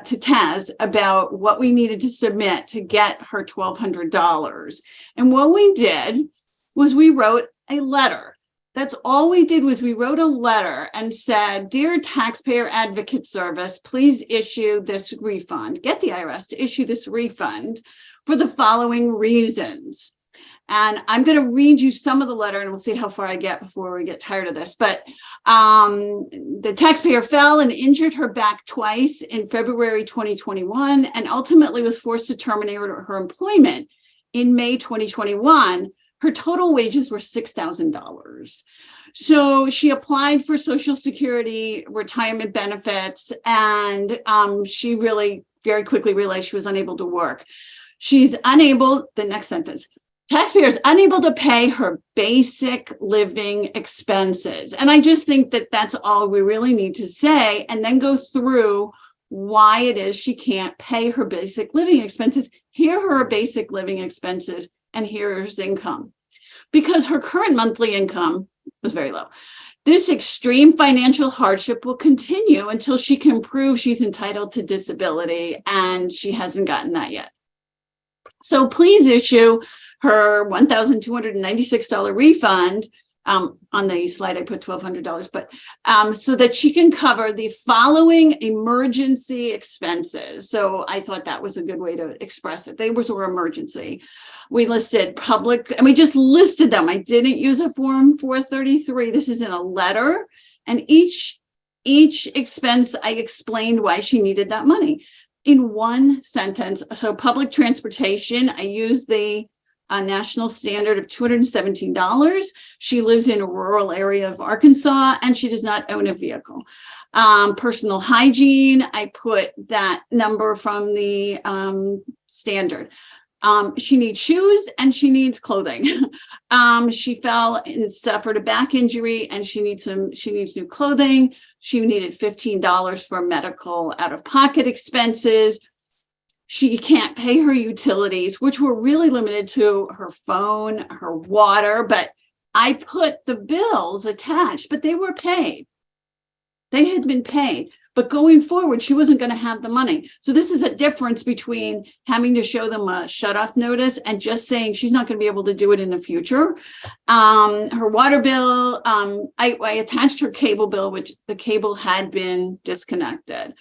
Speaker 3: to Taz, about what we needed to submit to get her $1,200. And what we did was we wrote a letter. That's all we did, was we wrote a letter and said, dear Taxpayer Advocate Service, please issue this refund. Get the IRS to issue this refund for the following reasons. And I'm going to read you some of the letter, and we'll see how far I get before we get tired of this. But the taxpayer fell and injured her back twice in February 2021, and ultimately was forced to terminate her employment in May 2021. Her total wages were $6,000. So she applied for Social Security retirement benefits, and she really very quickly realized she was unable to work. She's unable, the next sentence, taxpayers unable to pay her basic living expenses. And I just think that that's all we really need to say, and then go through why it is she can't pay her basic living expenses. Here are her basic living expenses, and here's income. Because her current monthly income was very low. This extreme financial hardship will continue until she can prove she's entitled to disability, and she hasn't gotten that yet. So please issue her $1,296 refund. On the slide, I put $1,200, but so that she can cover the following emergency expenses. So I thought that was a good way to express it. They were emergency. We listed public, and we just listed them. I didn't use a form 433. This is in a letter, and each expense, I explained why she needed that money in one sentence. So public transportation, I used the national standard of $217. She lives in a rural area of Arkansas, and she does not own a vehicle. Personal hygiene, I put that number from the standard. She needs shoes and she needs clothing. She fell and suffered a back injury, and she needs new clothing. She needed $15 for medical out-of-pocket expenses. She can't pay her utilities, which were really limited to her phone, her water, but I put the bills attached, but they were paid. They had been paid, but going forward, she wasn't going to have the money. So this is a difference between having to show them a shut-off notice and just saying she's not going to be able to do it in the future. Her water bill, I attached her cable bill, which the cable had been disconnected.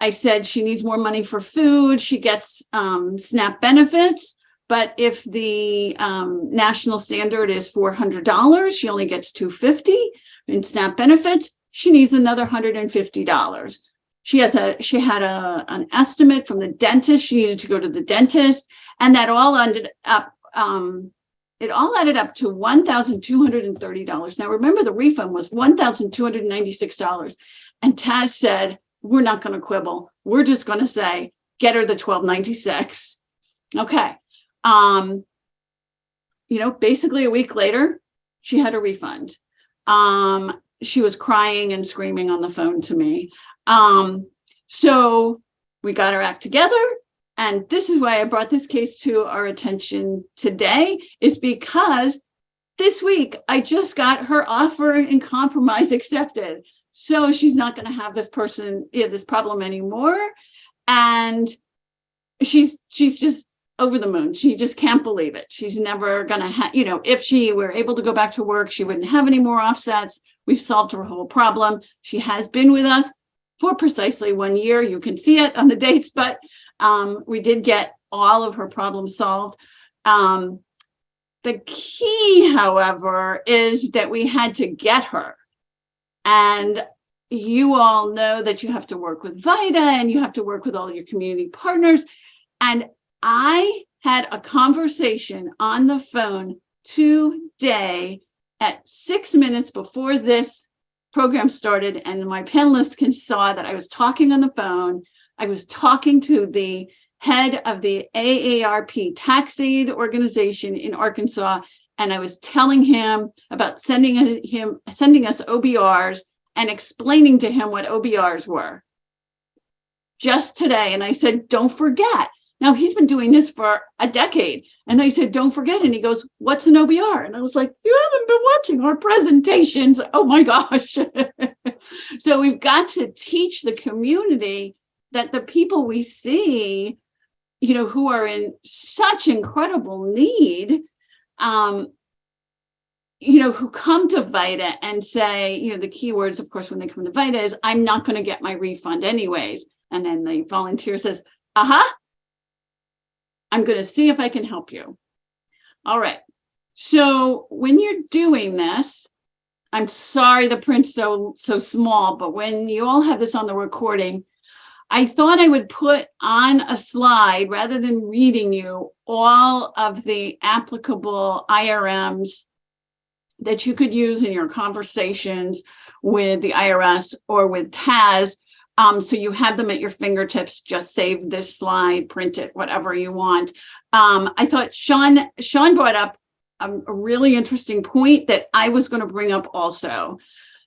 Speaker 3: I said she needs more money for food. She gets SNAP benefits, but if the national standard is $400, she only gets $250 in SNAP benefits. She needs another $150. She had an estimate from the dentist. She needed to go to the dentist, and that all ended up. It all added up to $1,230. Now remember, the refund was $1,296, and Taz said, we're not going to quibble. We're just going to say, get her the $1,296. Okay. Basically a week later, she had a refund. She was crying and screaming on the phone to me. So we got her act together. And this is why I brought this case to our attention today, is because this week I just got her offer in compromise accepted. So she's not going to have this problem anymore. And she's just over the moon. She just can't believe it. She's never going to have, if she were able to go back to work, she wouldn't have any more offsets. We've solved her whole problem. She has been with us for precisely 1 year. You can see it on the dates, but we did get all of her problems solved. The key, however, is that we had to get her. And you all know that you have to work with VITA and you have to work with all your community partners. And I had a conversation on the phone today at 6 minutes before this program started. And my panelists saw that I was talking on the phone. I was talking to the head of the AARP tax aid organization in Arkansas. And I was telling him about sending us OBRs and explaining to him what OBRs were just today. And I said, don't forget. Now, he's been doing this for a decade. And I said, don't forget. And he goes, what's an OBR? And I was like, you haven't been watching our presentations. Oh, my gosh. So we've got to teach the community that the people we see, who are in such incredible need, who come to VITA and say, the key words, of course, when they come to VITA is, I'm not going to get my refund anyways. And then the volunteer says, I'm going to see if I can help you. All right. So when you're doing this, I'm sorry the print's so small, but when you all have this on the recording, I thought I would put on a slide, rather than reading you, all of the applicable IRMs that you could use in your conversations with the IRS or with TAS So you have them at your fingertips. Just save this slide, print it, whatever you want. I thought Sean brought up a really interesting point that I was going to bring up also.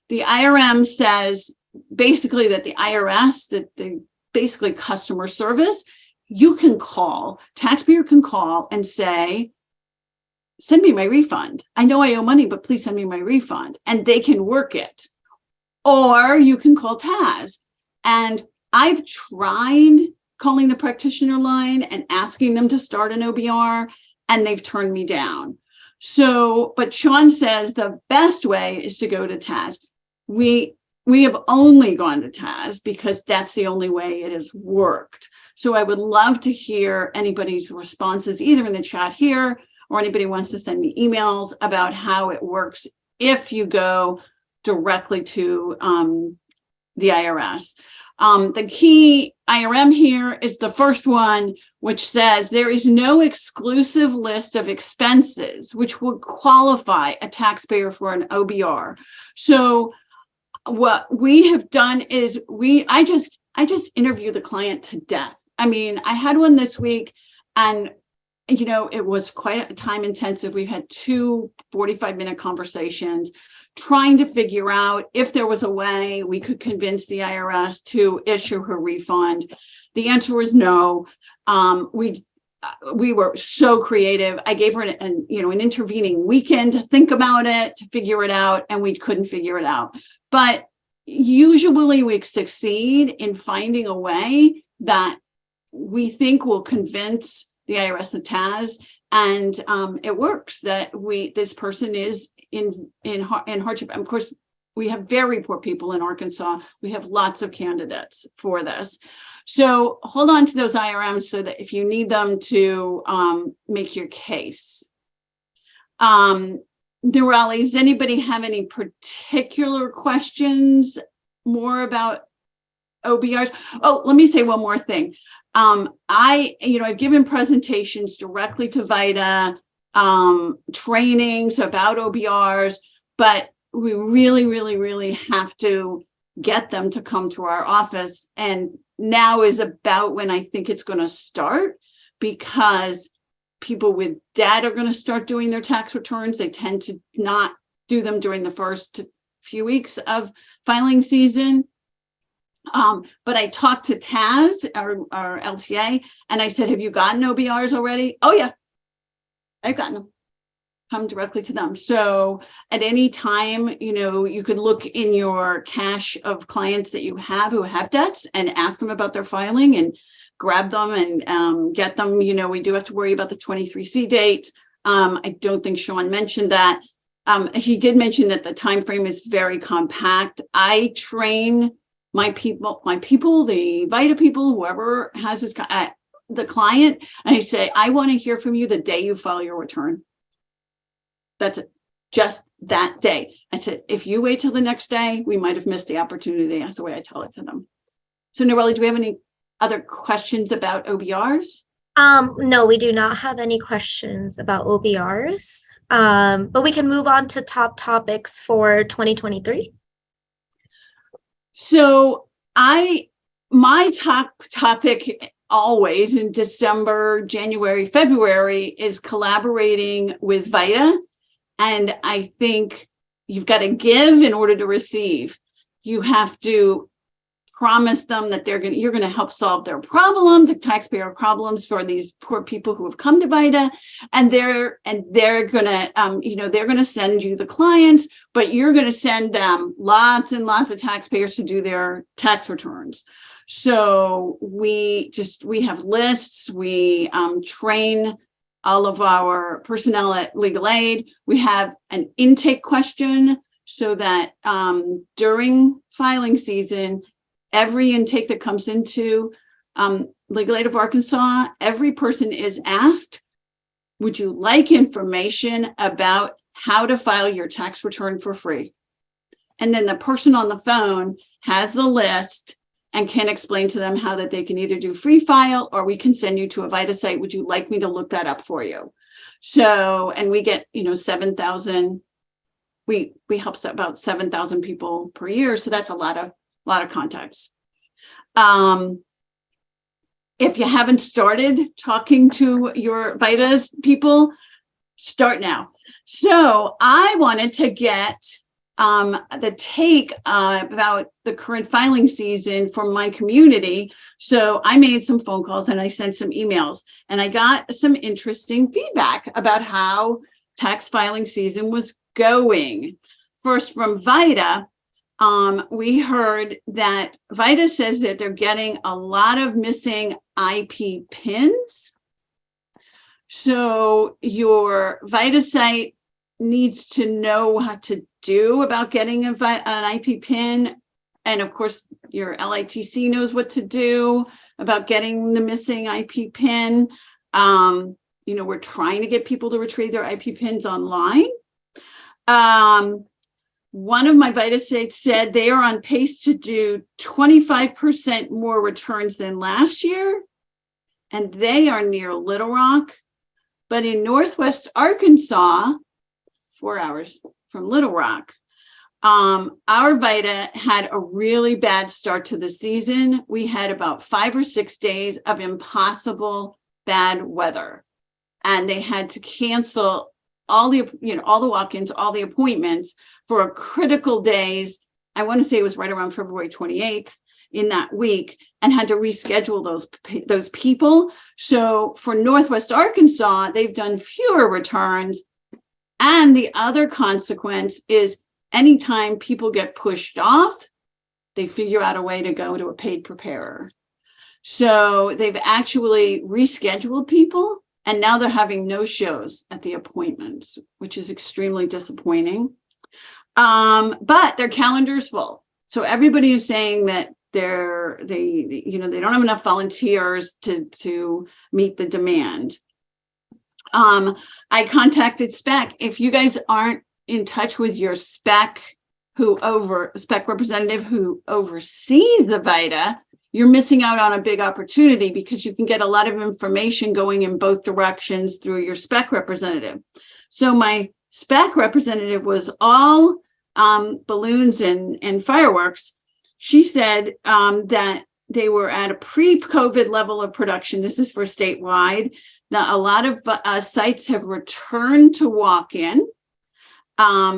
Speaker 3: The IRM says basically that the IRS, that the basically customer service, you can call, taxpayer can call and say, send me my refund. I know I owe money, but please send me my refund. And they can work it. Or you can call TAS. And I've tried calling the practitioner line and asking them to start an OBR, and they've turned me down. So, but Sean says the best way is to go to TAS. We have only gone to TAS because that's the only way it has worked. So I would love to hear anybody's responses, either in the chat here or anybody wants to send me emails about how it works if you go directly to the IRS. The key IRM here is the first one, which says there is no exclusive list of expenses which would qualify a taxpayer for an OBR. So what we have done is I just interview the client to death. I mean, I had one this week, and it was quite time intensive. We've had 2 45-minute conversations trying to figure out if there was a way we could convince the IRS to issue her refund. The answer was no. We were so creative. I gave her an intervening weekend to think about it, to figure it out, and we couldn't figure it out. But usually we succeed in finding a way that we think will convince the IRS and TAS, and it works, that this person is in hardship. And of course, we have very poor people in Arkansas. We have lots of candidates for this. So hold on to those IRMs so that if you need them to make your case. Nirali, does anybody have any particular questions more about OBRs? Oh, let me say one more thing. I've given presentations directly to VITA, trainings about OBRs, but we really, really, really have to get them to come to our office. And now is about when I think it's going to start, because people with debt are going to start doing their tax returns. They tend to not do them during the first few weeks of filing season. But I talked to TAS, our LTA, and I said, have you gotten OBRs already? Oh, yeah, I've gotten them. Come directly to them. So at any time, you could look in your cache of clients that you have who have debts and ask them about their filing and grab them and get them. We do have to worry about the 23C date. I don't think Sean mentioned that. He did mention that the time frame is very compact. I train my people, the VITA people, whoever has this, the client, and I say, I want to hear from you the day you file your return. That's it. Just that day. I said, if you wait till the next day, we might have missed the opportunity. That's the way I tell it to them. So Nirali, do we have any other questions about OBRs?
Speaker 1: No, we do not have any questions about OBRs. But we can move on to top topics for 2023.
Speaker 3: So my top topic always in December, January, February is collaborating with VITA. And I think you've got to give in order to receive. You have to promise them that you're going to help solve their problem, the taxpayer problems for these poor people who have come to VITA, and they're going to they're going to send you the clients, but you're going to send them lots and lots of taxpayers to do their tax returns. So we have lists. We train all of our personnel at Legal Aid. We have an intake question so that during filing season, every intake that comes into Legal Aid of Arkansas, every person is asked, would you like information about how to file your tax return for free? And then the person on the phone has the list and can explain to them how that they can either do free file, or we can send you to a VITA site. Would you like me to look that up for you? So, and we get, 7,000, we help about 7,000 people per year. So that's a lot of contacts. If you haven't started talking to your VITA's people, start now. So I wanted to get the take about the current filing season for my community. So I made some phone calls and I sent some emails, and I got some interesting feedback about how tax filing season was going. First, from VITA, we heard that VITA says that they're getting a lot of missing IP pins. So your VITA site needs to know what to do about getting an IP pin. And of course, your LITC knows what to do about getting the missing IP pin. We're trying to get people to retrieve their IP pins online. One of my VITA sites said they are on pace to do 25% more returns than last year, and they are near Little Rock. But in Northwest Arkansas, 4 hours from Little Rock, our VITA had a really bad start to the season. We had about 5 or 6 days of impossible bad weather, and they had to cancel all the walk-ins, all the appointments for a critical days. I want to say it was right around February 28th in that week, and had to reschedule those people. So for Northwest Arkansas, they've done fewer returns. And the other consequence is anytime people get pushed off, they figure out a way to go to a paid preparer. So they've actually rescheduled people, and now they're having no shows at the appointments, which is extremely disappointing. But their calendar's full. So everybody is saying that they don't have enough volunteers to meet the demand. I contacted SPEC. If you guys aren't in touch with your SPEC representative who oversees the VITA, you're missing out on a big opportunity, because you can get a lot of information going in both directions through your SPEC representative. So my SPEC representative was all balloons and fireworks. She said that they were at a pre-COVID level of production. This is for statewide. Now, a lot of sites have returned to walk-in,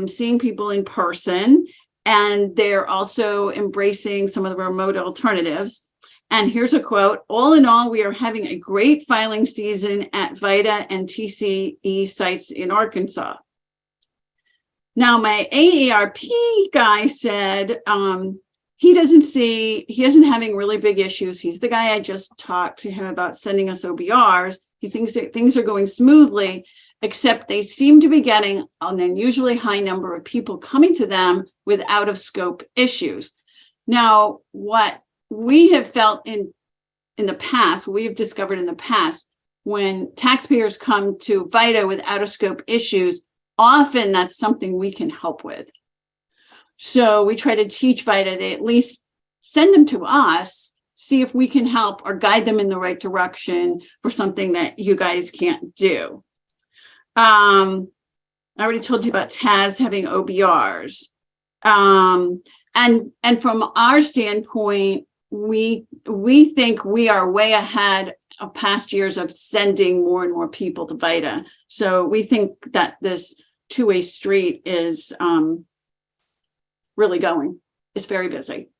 Speaker 3: seeing people in person, and they're also embracing some of the remote alternatives. And here's a quote: "All in all, we are having a great filing season at VITA and TCE sites in Arkansas." Now, my AARP guy said he isn't having really big issues. He's the guy I just talked to him about sending us OBRs. He thinks that things are going smoothly, except they seem to be getting an unusually high number of people coming to them with out of scope issues. Now, what we have felt in the past, we've discovered in the past, when taxpayers come to VITA with out of scope issues, often that's something we can help with. So we try to teach VITA to at least send them to us, see if we can help or guide them in the right direction for something that you guys can't do. I already told you about TAS having OBRs. And from our standpoint, we think we are way ahead of past years of sending more and more people to VITA. So we think that this two-way street is really going. It's very busy.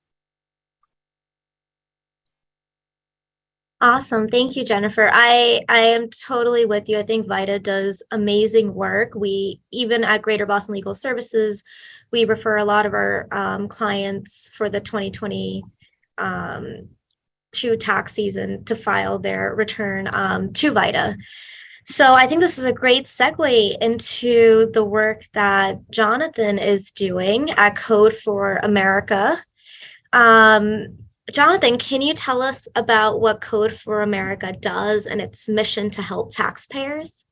Speaker 1: Awesome. Thank you, Jennifer. I am totally with you. I think VITA does amazing work. We, even at Greater Boston Legal Services, we refer a lot of our clients for the 2022 tax season to file their return to VITA. So I think this is a great segue into the work that Jonathan is doing at Code for America. Jonathan, can you tell us about what Code for America does and its mission to help taxpayers?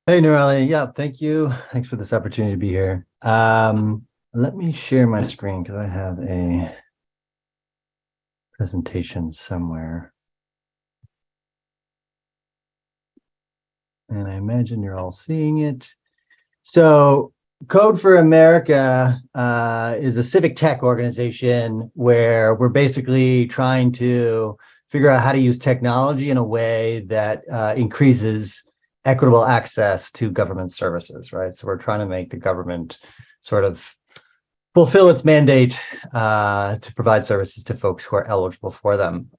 Speaker 5: Hey, Nirali. Yeah, thank you. Thanks for this opportunity to be here. Let me share my screen because I have a presentation somewhere. And I imagine you're all seeing it. So Code for America is a civic tech organization where we're basically trying to figure out how to use technology in a way that increases equitable access to government services, right? So we're trying to make the government sort of fulfill its mandate to provide services to folks who are eligible for them.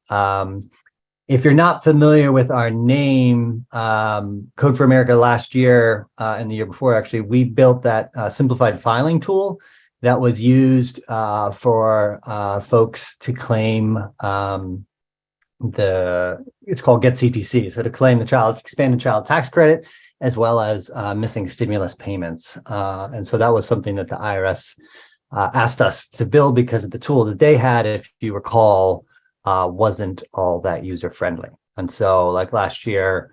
Speaker 5: If you're not familiar with our name, Code for America last year and the year before, actually, we built that simplified filing tool that was used for folks to claim it's called Get CTC. So to claim the expanded child tax credit, as well as missing stimulus payments. And so that was something that the IRS asked us to build because of the tool that they had, if you recall, wasn't all that user friendly. And so like last year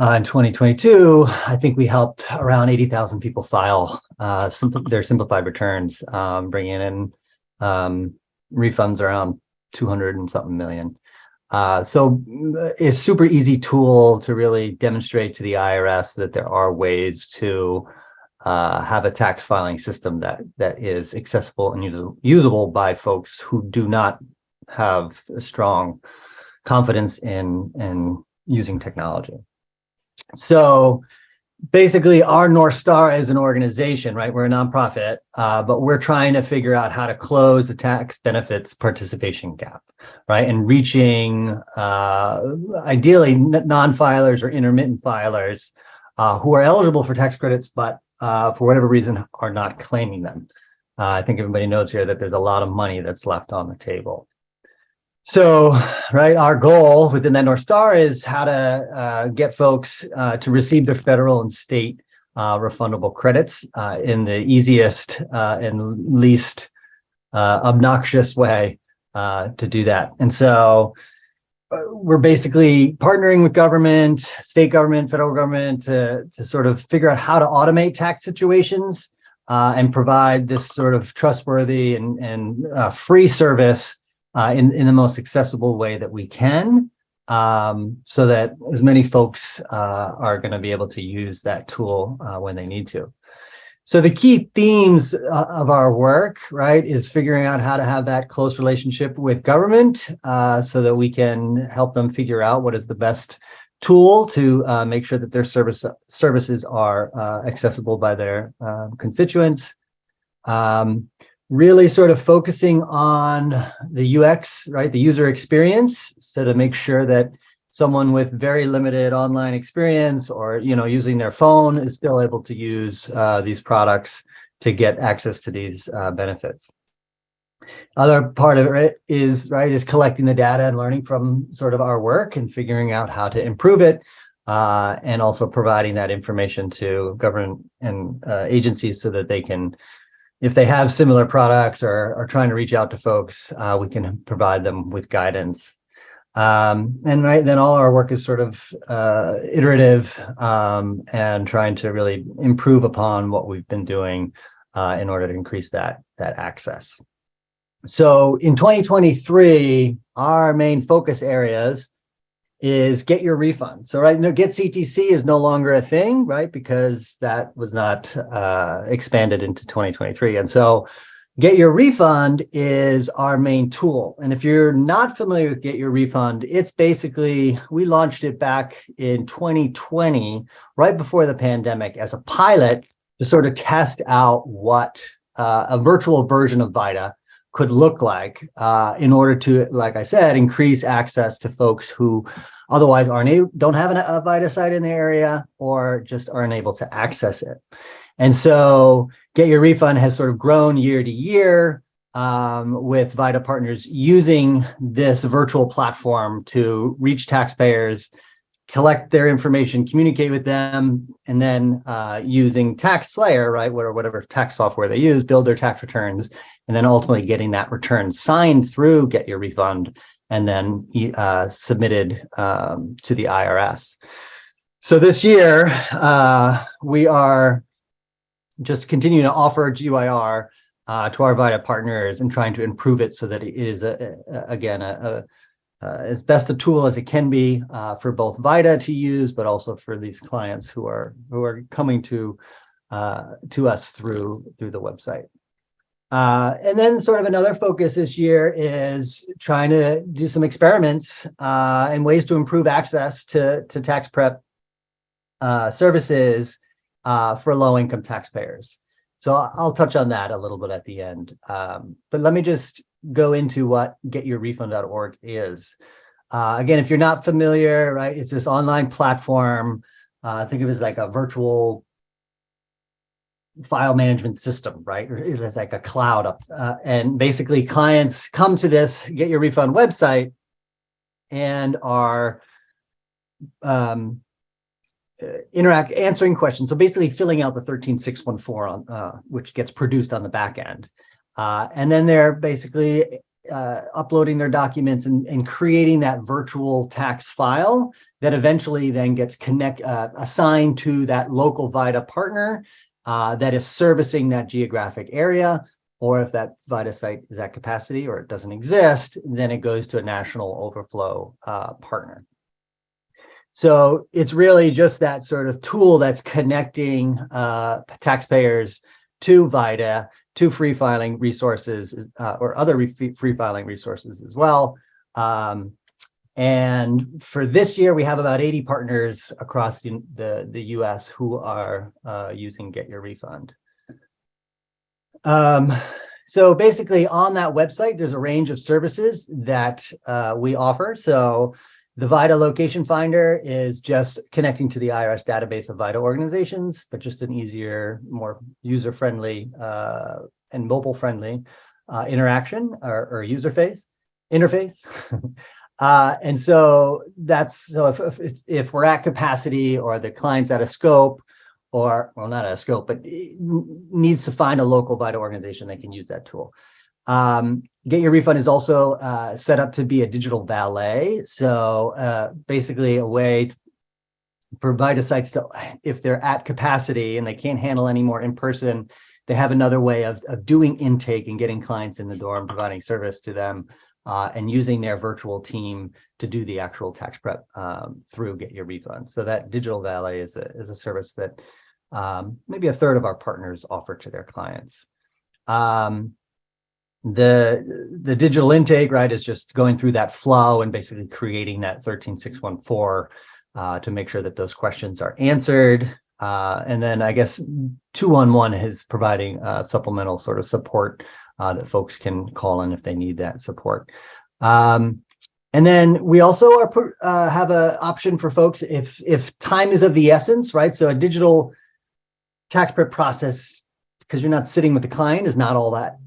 Speaker 5: in 2022, I think we helped around 80,000 people file their simplified returns, bringing in refunds around 200 and something million. So it's a super easy tool to really demonstrate to the IRS that there are ways to have a tax filing system that is accessible and usable by folks who do not have a strong confidence in using technology. So basically our North Star as an organization, right? We're a nonprofit, but we're trying to figure out how to close the tax benefits participation gap, right? And reaching ideally non-filers or intermittent filers who are eligible for tax credits, but for whatever reason are not claiming them. I think everybody knows here that there's a lot of money that's left on the table. So, right, our goal within that North Star is how to get folks to receive their federal and state refundable credits in the easiest and least obnoxious way to do that. And so we're basically partnering with government, state government, federal government to sort of figure out how to automate tax situations and provide this sort of trustworthy and free service in the most accessible way that we can, so that as many folks are going to be able to use that tool when they need to. So the key themes of our work, right, is figuring out how to have that close relationship with government so that we can help them figure out what is the best tool to make sure that their services are accessible by their constituents. Really sort of focusing on the UX, right, the user experience, so to make sure that someone with very limited online experience or, you know, using their phone is still able to use these products to get access to these benefits. Other part of it is, right, is collecting the data and learning from sort of our work and figuring out how to improve it, and also providing that information to government and agencies so that they can, if they have similar products or are trying to reach out to folks, we can provide them with guidance. And right then all our work is sort of iterative and trying to really improve upon what we've been doing in order to increase that access. So in 2023, our main focus areas is get your refund. So right now, Get CTC is no longer a thing, right? Because that was not expanded into 2023. And so Get Your Refund is our main tool. And if you're not familiar with Get Your Refund, it's basically, we launched it back in 2020, right before the pandemic, as a pilot to sort of test out what a virtual version of VITA could look like in order to, like I said, increase access to folks who otherwise don't have a VITA site in the area or just aren't able to access it. And so Get Your Refund has sort of grown year to year with VITA partners using this virtual platform to reach taxpayers, collect their information, communicate with them, and then using TaxSlayer, right, whatever tax software they use, build their tax returns, and then ultimately getting that return signed through Get Your Refund and then submitted to the IRS. So this year, we are just continuing to offer GYR to our VITA partners and trying to improve it so that it is, again, as best a tool as it can be for both VITA to use, but also for these clients who are coming to to us through the website. And then sort of another focus this year is trying to do some experiments and ways to improve access to tax prep services for low-income taxpayers. So I'll touch on that a little bit at the end. But let me just go into what getyourrefund.org is. Again, if you're not familiar, right, it's this online platform. Think of it as like a virtual file management system, right? It's like a cloud up, and basically clients come to this Get Your Refund website and are answering questions. So basically filling out the 13614 on which gets produced on the back end. And then they're basically uploading their documents and creating that virtual tax file that eventually then gets assigned to that local VITA partner that is servicing that geographic area, or if that VITA site is at capacity or it doesn't exist, then it goes to a national overflow partner. So it's really just that sort of tool that's connecting taxpayers to VITA, to free filing resources or other free filing resources as well. And for this year, we have about 80 partners across the US who are using Get Your Refund. So basically on that website, there's a range of services that we offer. So the VITA location finder is just connecting to the IRS database of VITA organizations, but just an easier, more user-friendly and mobile-friendly interaction or interface. And so if we're at capacity or the client's at a scope, or well, not at a scope, but needs to find a local VITA organization, they can use that tool. Get Your Refund is also set up to be a digital valet. So basically a way for VITA sites to, if they're at capacity and they can't handle any more in person, they have another way of doing intake and getting clients in the door and providing service to them and using their virtual team to do the actual tax prep through Get Your Refund. So that digital valet is a service that maybe a third of our partners offer to their clients. The digital intake, right, is just going through that flow and basically creating that 13614 to make sure that those questions are answered. And then I guess 211 is providing supplemental sort of support that folks can call in if they need that support. And then we also have an option for folks if time is of the essence, right? So a digital tax prep process, because you're not sitting with the client, is not all that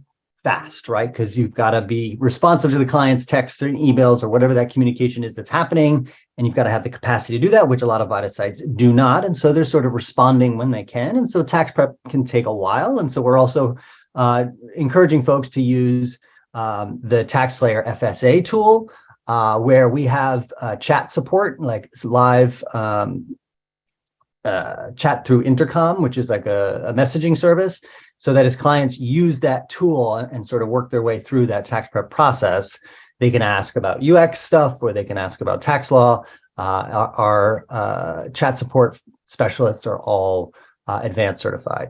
Speaker 5: fast, right? Because you've got to be responsive to the client's texts or emails or whatever that communication is that's happening, and you've got to have the capacity to do that, which a lot of VITA sites do not. And so they're sort of responding when they can. And so tax prep can take a while. And so we're also encouraging folks to use the TaxSlayer FSA tool, where we have chat support, like live chat through Intercom, which is like a messaging service, so that as clients use that tool and sort of work their way through that tax prep process, they can ask about UX stuff, or they can ask about tax law. Our chat support specialists are all advanced certified.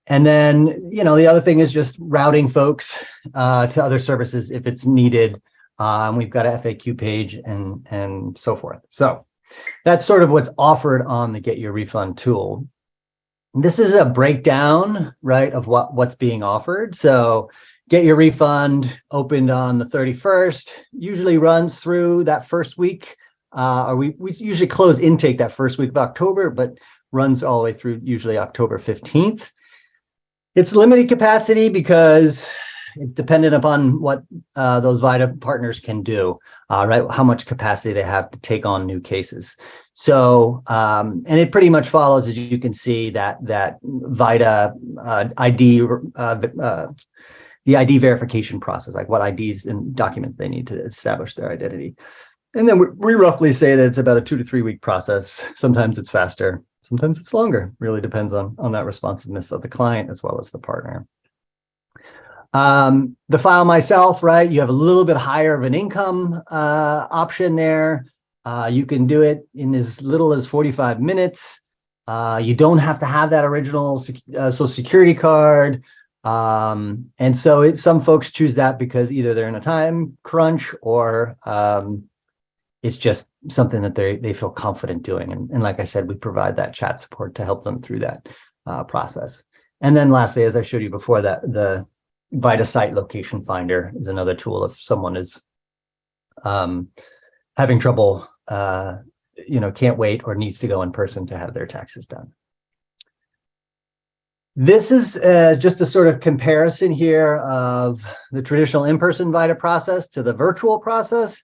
Speaker 5: And then, you know, the other thing is just routing folks to other services if it's needed. We've got an FAQ page and so forth. So that's sort of what's offered on the Get Your Refund tool. This is a breakdown, right, of what's being offered. So Get Your Refund opened on the 31st, usually runs through that first week. Or we usually close intake that first week of October, but runs all the way through usually October 15th. It's limited capacity because it's dependent upon what those VITA partners can do, right? How much capacity they have to take on new cases. So, and it pretty much follows, as you can see, that VITA ID, the ID verification process, like what IDs and documents they need to establish their identity. And then we roughly say that it's about a 2 to 3 week process. Sometimes it's faster, sometimes it's longer. Really depends on that responsiveness of the client as well as the partner. The file myself, right? You have a little bit higher of an income option there. You can do it in as little as 45 minutes. You don't have to have that original Social Security card. And so some folks choose that because either they're in a time crunch or it's just something that they feel confident doing. And like I said, we provide that chat support to help them through that process. And then lastly, as I showed you before, that the VITA site location finder is another tool if someone is having trouble, can't wait or needs to go in person to have their taxes done. This is just a sort of comparison here of the traditional in-person VITA process to the virtual process.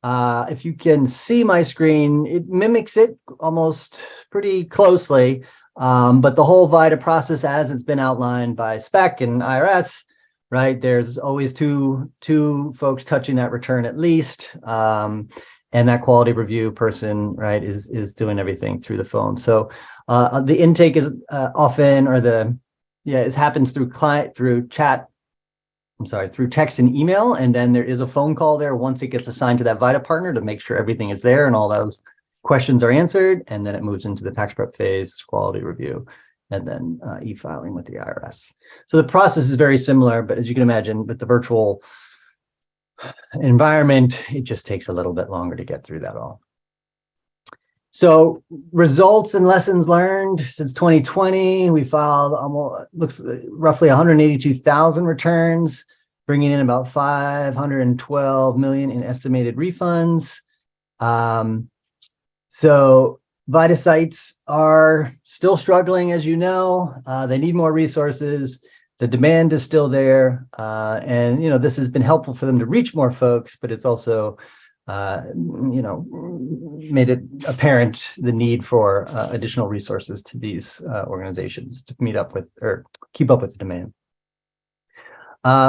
Speaker 5: If you can see my screen, it mimics it almost pretty closely, but the whole VITA process as it's been outlined by SPEC and IRS, right? There's always two folks touching that return at least, and that quality review person, right, is doing everything through the phone. So the intake is often, or it happens through through text and email, and then there is a phone call there once it gets assigned to that VITA partner to make sure everything is there and all those questions are answered, and then it moves into the tax prep phase, quality review, and then e-filing with the IRS. So the process is very similar, but as you can imagine, with the virtual environment, it just takes a little bit longer to get through that all. So results and lessons learned since 2020, we filed roughly 182,000 returns, bringing in about 512 million in estimated refunds. So VITA sites are still struggling, as you know. They need more resources. The demand is still there, and this has been helpful for them to reach more folks, but it's also made it apparent the need for additional resources to these organizations to meet up with or keep up with the demand.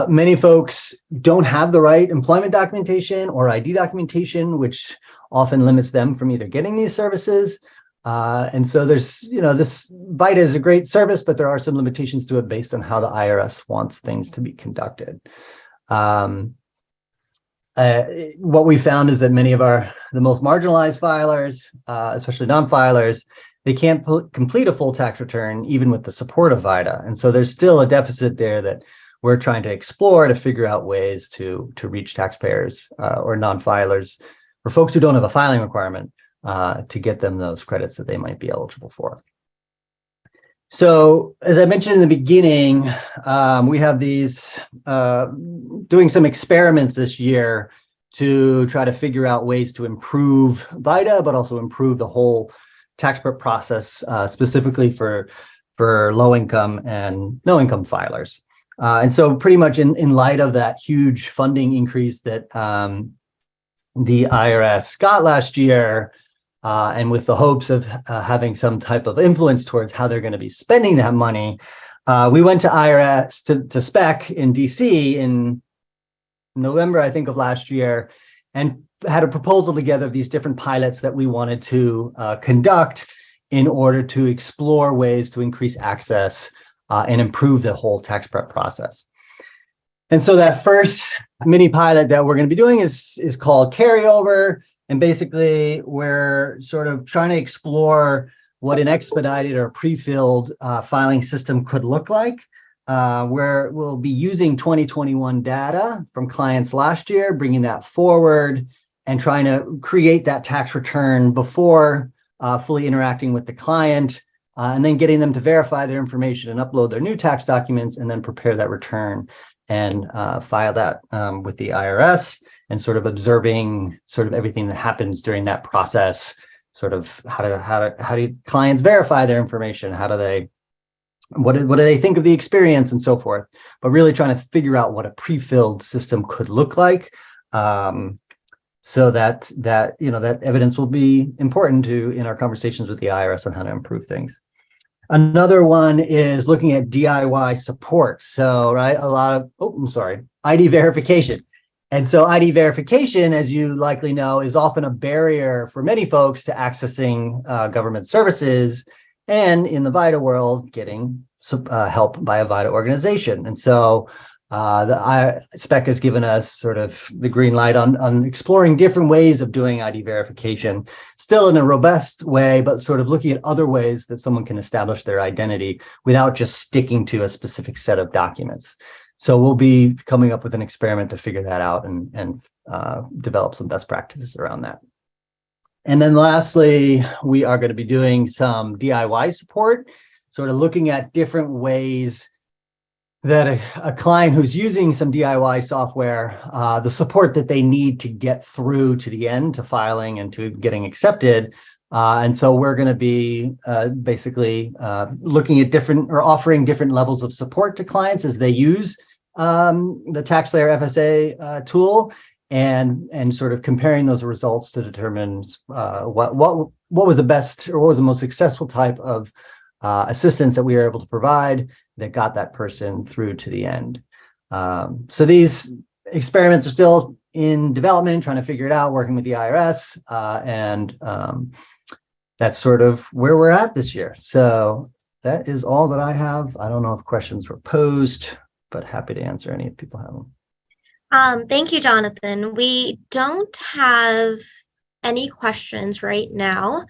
Speaker 5: Many folks don't have the right employment documentation or ID documentation, which often limits them from either getting these services. And so there's, this VITA is a great service, but there are some limitations to it based on how the IRS wants things to be conducted. What we found is that many of the most marginalized filers, especially non-filers, they can't complete a full tax return even with the support of VITA. And so there's still a deficit there that we're trying to explore to figure out ways to reach taxpayers or non-filers or folks who don't have a filing requirement to get them those credits that they might be eligible for. So as I mentioned in the beginning, we have these doing some experiments this year to try to figure out ways to improve VITA, but also improve the whole tax prep process, specifically for low-income and no-income filers. And so pretty much in light of that huge funding increase that the IRS got last year, and with the hopes of having some type of influence towards how they're going to be spending that money, we went to IRS, to SPEC in DC in November, I think, of last year, and had a proposal together of these different pilots that we wanted to conduct in order to explore ways to increase access and improve the whole tax prep process. And so that first mini pilot that we're going to be doing is called Carryover. And basically, we're sort of trying to explore what an expedited or pre-filled filing system could look like, where we'll be using 2021 data from clients last year, bringing that forward and trying to create that tax return before fully interacting with the client, and then getting them to verify their information and upload their new tax documents and then prepare that return and file that with the IRS. And sort of observing sort of everything that happens during that process, sort of how do clients verify their information? What do they think of the experience and so forth? But really trying to figure out what a pre-filled system could look like, so that evidence will be important in our conversations with the IRS on how to improve things. Another one is looking at DIY support. So, right, ID verification. And so ID verification, as you likely know, is often a barrier for many folks to accessing government services, and in the VITA world, getting help by a VITA organization. And so The spec has given us sort of the green light on exploring different ways of doing ID verification, still in a robust way, but sort of looking at other ways that someone can establish their identity without just sticking to a specific set of documents. So we'll be coming up with an experiment to figure that out and develop some best practices around that. And then lastly, we are going to be doing some DIY support, sort of looking at different ways that a client who's using some DIY software, the support that they need to get through to the end, to filing and to getting accepted. And so we're going to be basically looking at different or offering different levels of support to clients as they use the Taxpayer FSA tool, and sort of comparing those results to determine what was the best or what was the most successful type of assistance that we were able to provide that got that person through to the end. So these experiments are still in development, trying to figure it out, working with the IRS, and that's sort of where we're at this year. So that is all that I have. I don't know if questions were posed, but happy to answer any if people have them.
Speaker 1: Thank you, Jonathan. We don't have any questions right now.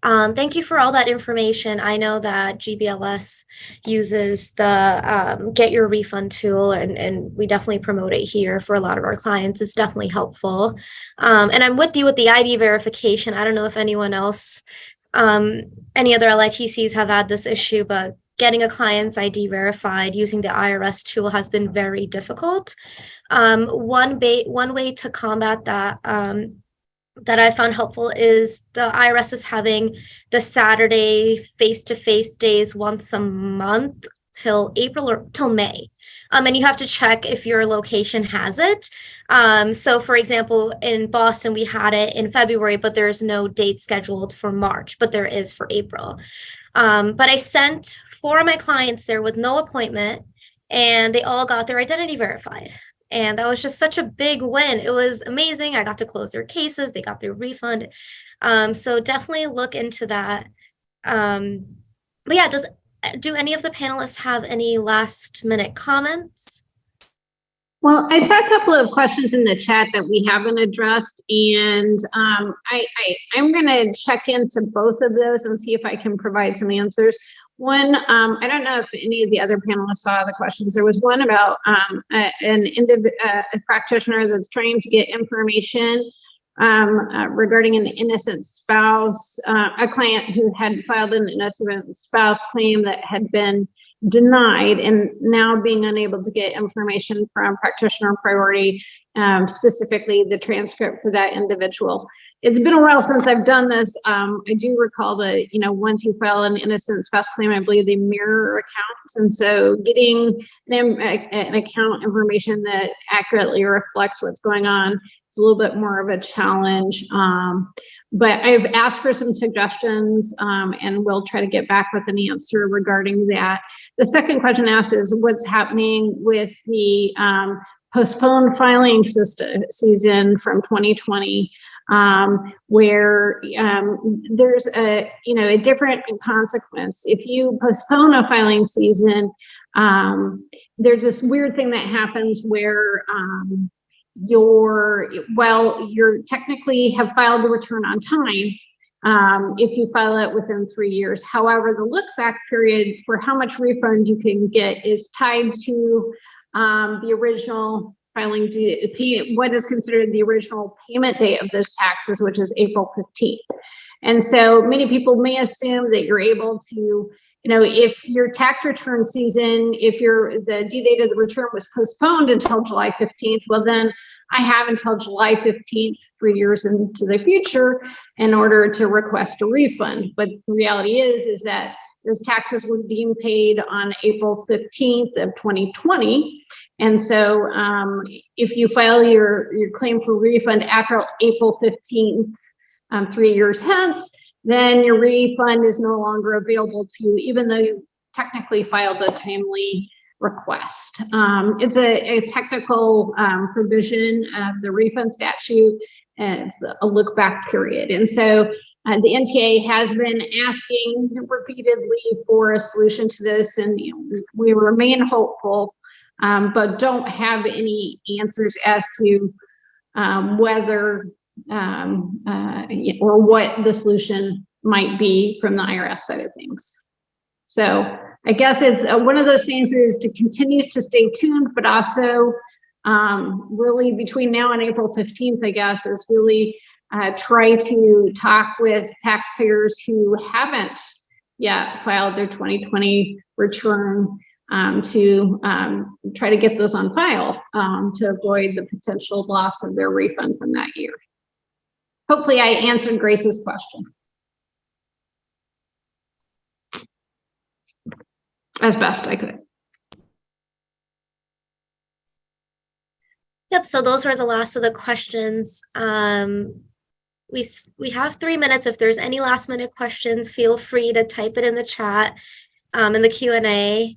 Speaker 1: Thank you for all that information. I know that GBLS uses the Get Your Refund tool, and we definitely promote it here for a lot of our clients. It's definitely helpful. And I'm with you with the ID verification. I don't know if anyone else, any other LITCs have had this issue, but getting a client's ID verified using the IRS tool has been very difficult. One way to combat that that I found helpful is the IRS is having the Saturday face-to-face days once a month till April or till May. And you have to check if your location has it. So for example, in Boston, we had it in February, but there's no date scheduled for March, but there is for April. But I sent 4 of my clients there with no appointment, and they all got their identity verified. And that was just such a big win. It was amazing. I got to close their cases. They got their refund. So definitely look into that. But yeah, do any of the panelists have any last minute comments?
Speaker 4: Well, I saw a couple of questions in the chat that we haven't addressed, and I'm going to check into both of those and see if I can provide some answers. One, I don't know if any of the other panelists saw the questions. There was one about a practitioner that's trying to get information regarding an innocent spouse, a client who had filed an innocent spouse claim that had been denied, and now being unable to get information from practitioner priority, specifically the transcript for that individual. It's been a while since I've done this. I do recall that, once you file an innocent spouse claim, I believe they mirror accounts. And so getting them an account information that accurately reflects what's going on is a little bit more of a challenge. But I've asked for some suggestions, and we'll try to get back with an answer regarding that. The second question asked is what's happening with the postponed filing season from 2020. Where there's a different consequence. If you postpone a filing season, there's this weird thing that happens where you're technically have filed the return on time if you file it within 3 years. However, the look back period for how much refund you can get is tied to the original filing due, what is considered the original payment date of those taxes, which is April 15th. And so many people may assume that you're able to, if your tax return season, if the due date of the return was postponed until July 15th, well then I have until July 15th, 3 years into the future, in order to request a refund. But the reality is that those taxes were deemed paid on April 15th of 2020. And so if you file your claim for refund after April 15th, 3 years hence, then your refund is no longer available to you, even though you technically filed a timely request. It's a technical provision of the refund statute, and it's a look back period. And so the NTA has been asking repeatedly for a solution to this, and we remain hopeful but don't have any answers as to whether or what the solution might be from the IRS side of things. So I guess it's one of those things is to continue to stay tuned, but also really between now and April 15th, I guess, is really try to talk with taxpayers who haven't yet filed their 2020 return to try to get those on file to avoid the potential loss of their refund from that year. Hopefully I answered Grace's question as best I could.
Speaker 1: Yep, so those were the last of the questions. We have 3 minutes. If there's any last minute questions, feel free to type it in the chat, in the Q&A.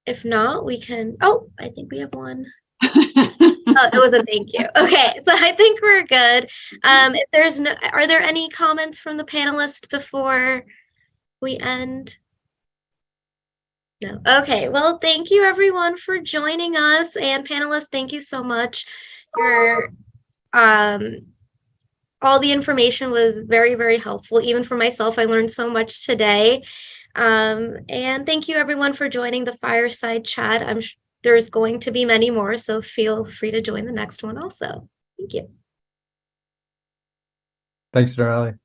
Speaker 1: If not, we can, oh, I think we have one. Oh, it was a thank you. Okay, so I think we're good. If there's no, are there any comments from the panelists before we end? No. Okay, well, thank you everyone for joining us, and panelists, thank you so much. Your all the information was very, very helpful. Even for myself, I learned so much today. And thank you everyone for joining the Fireside Chat. I'm sure there's going to be many more, so feel free to join the next one also. Thank you.
Speaker 5: Thanks, Nirali.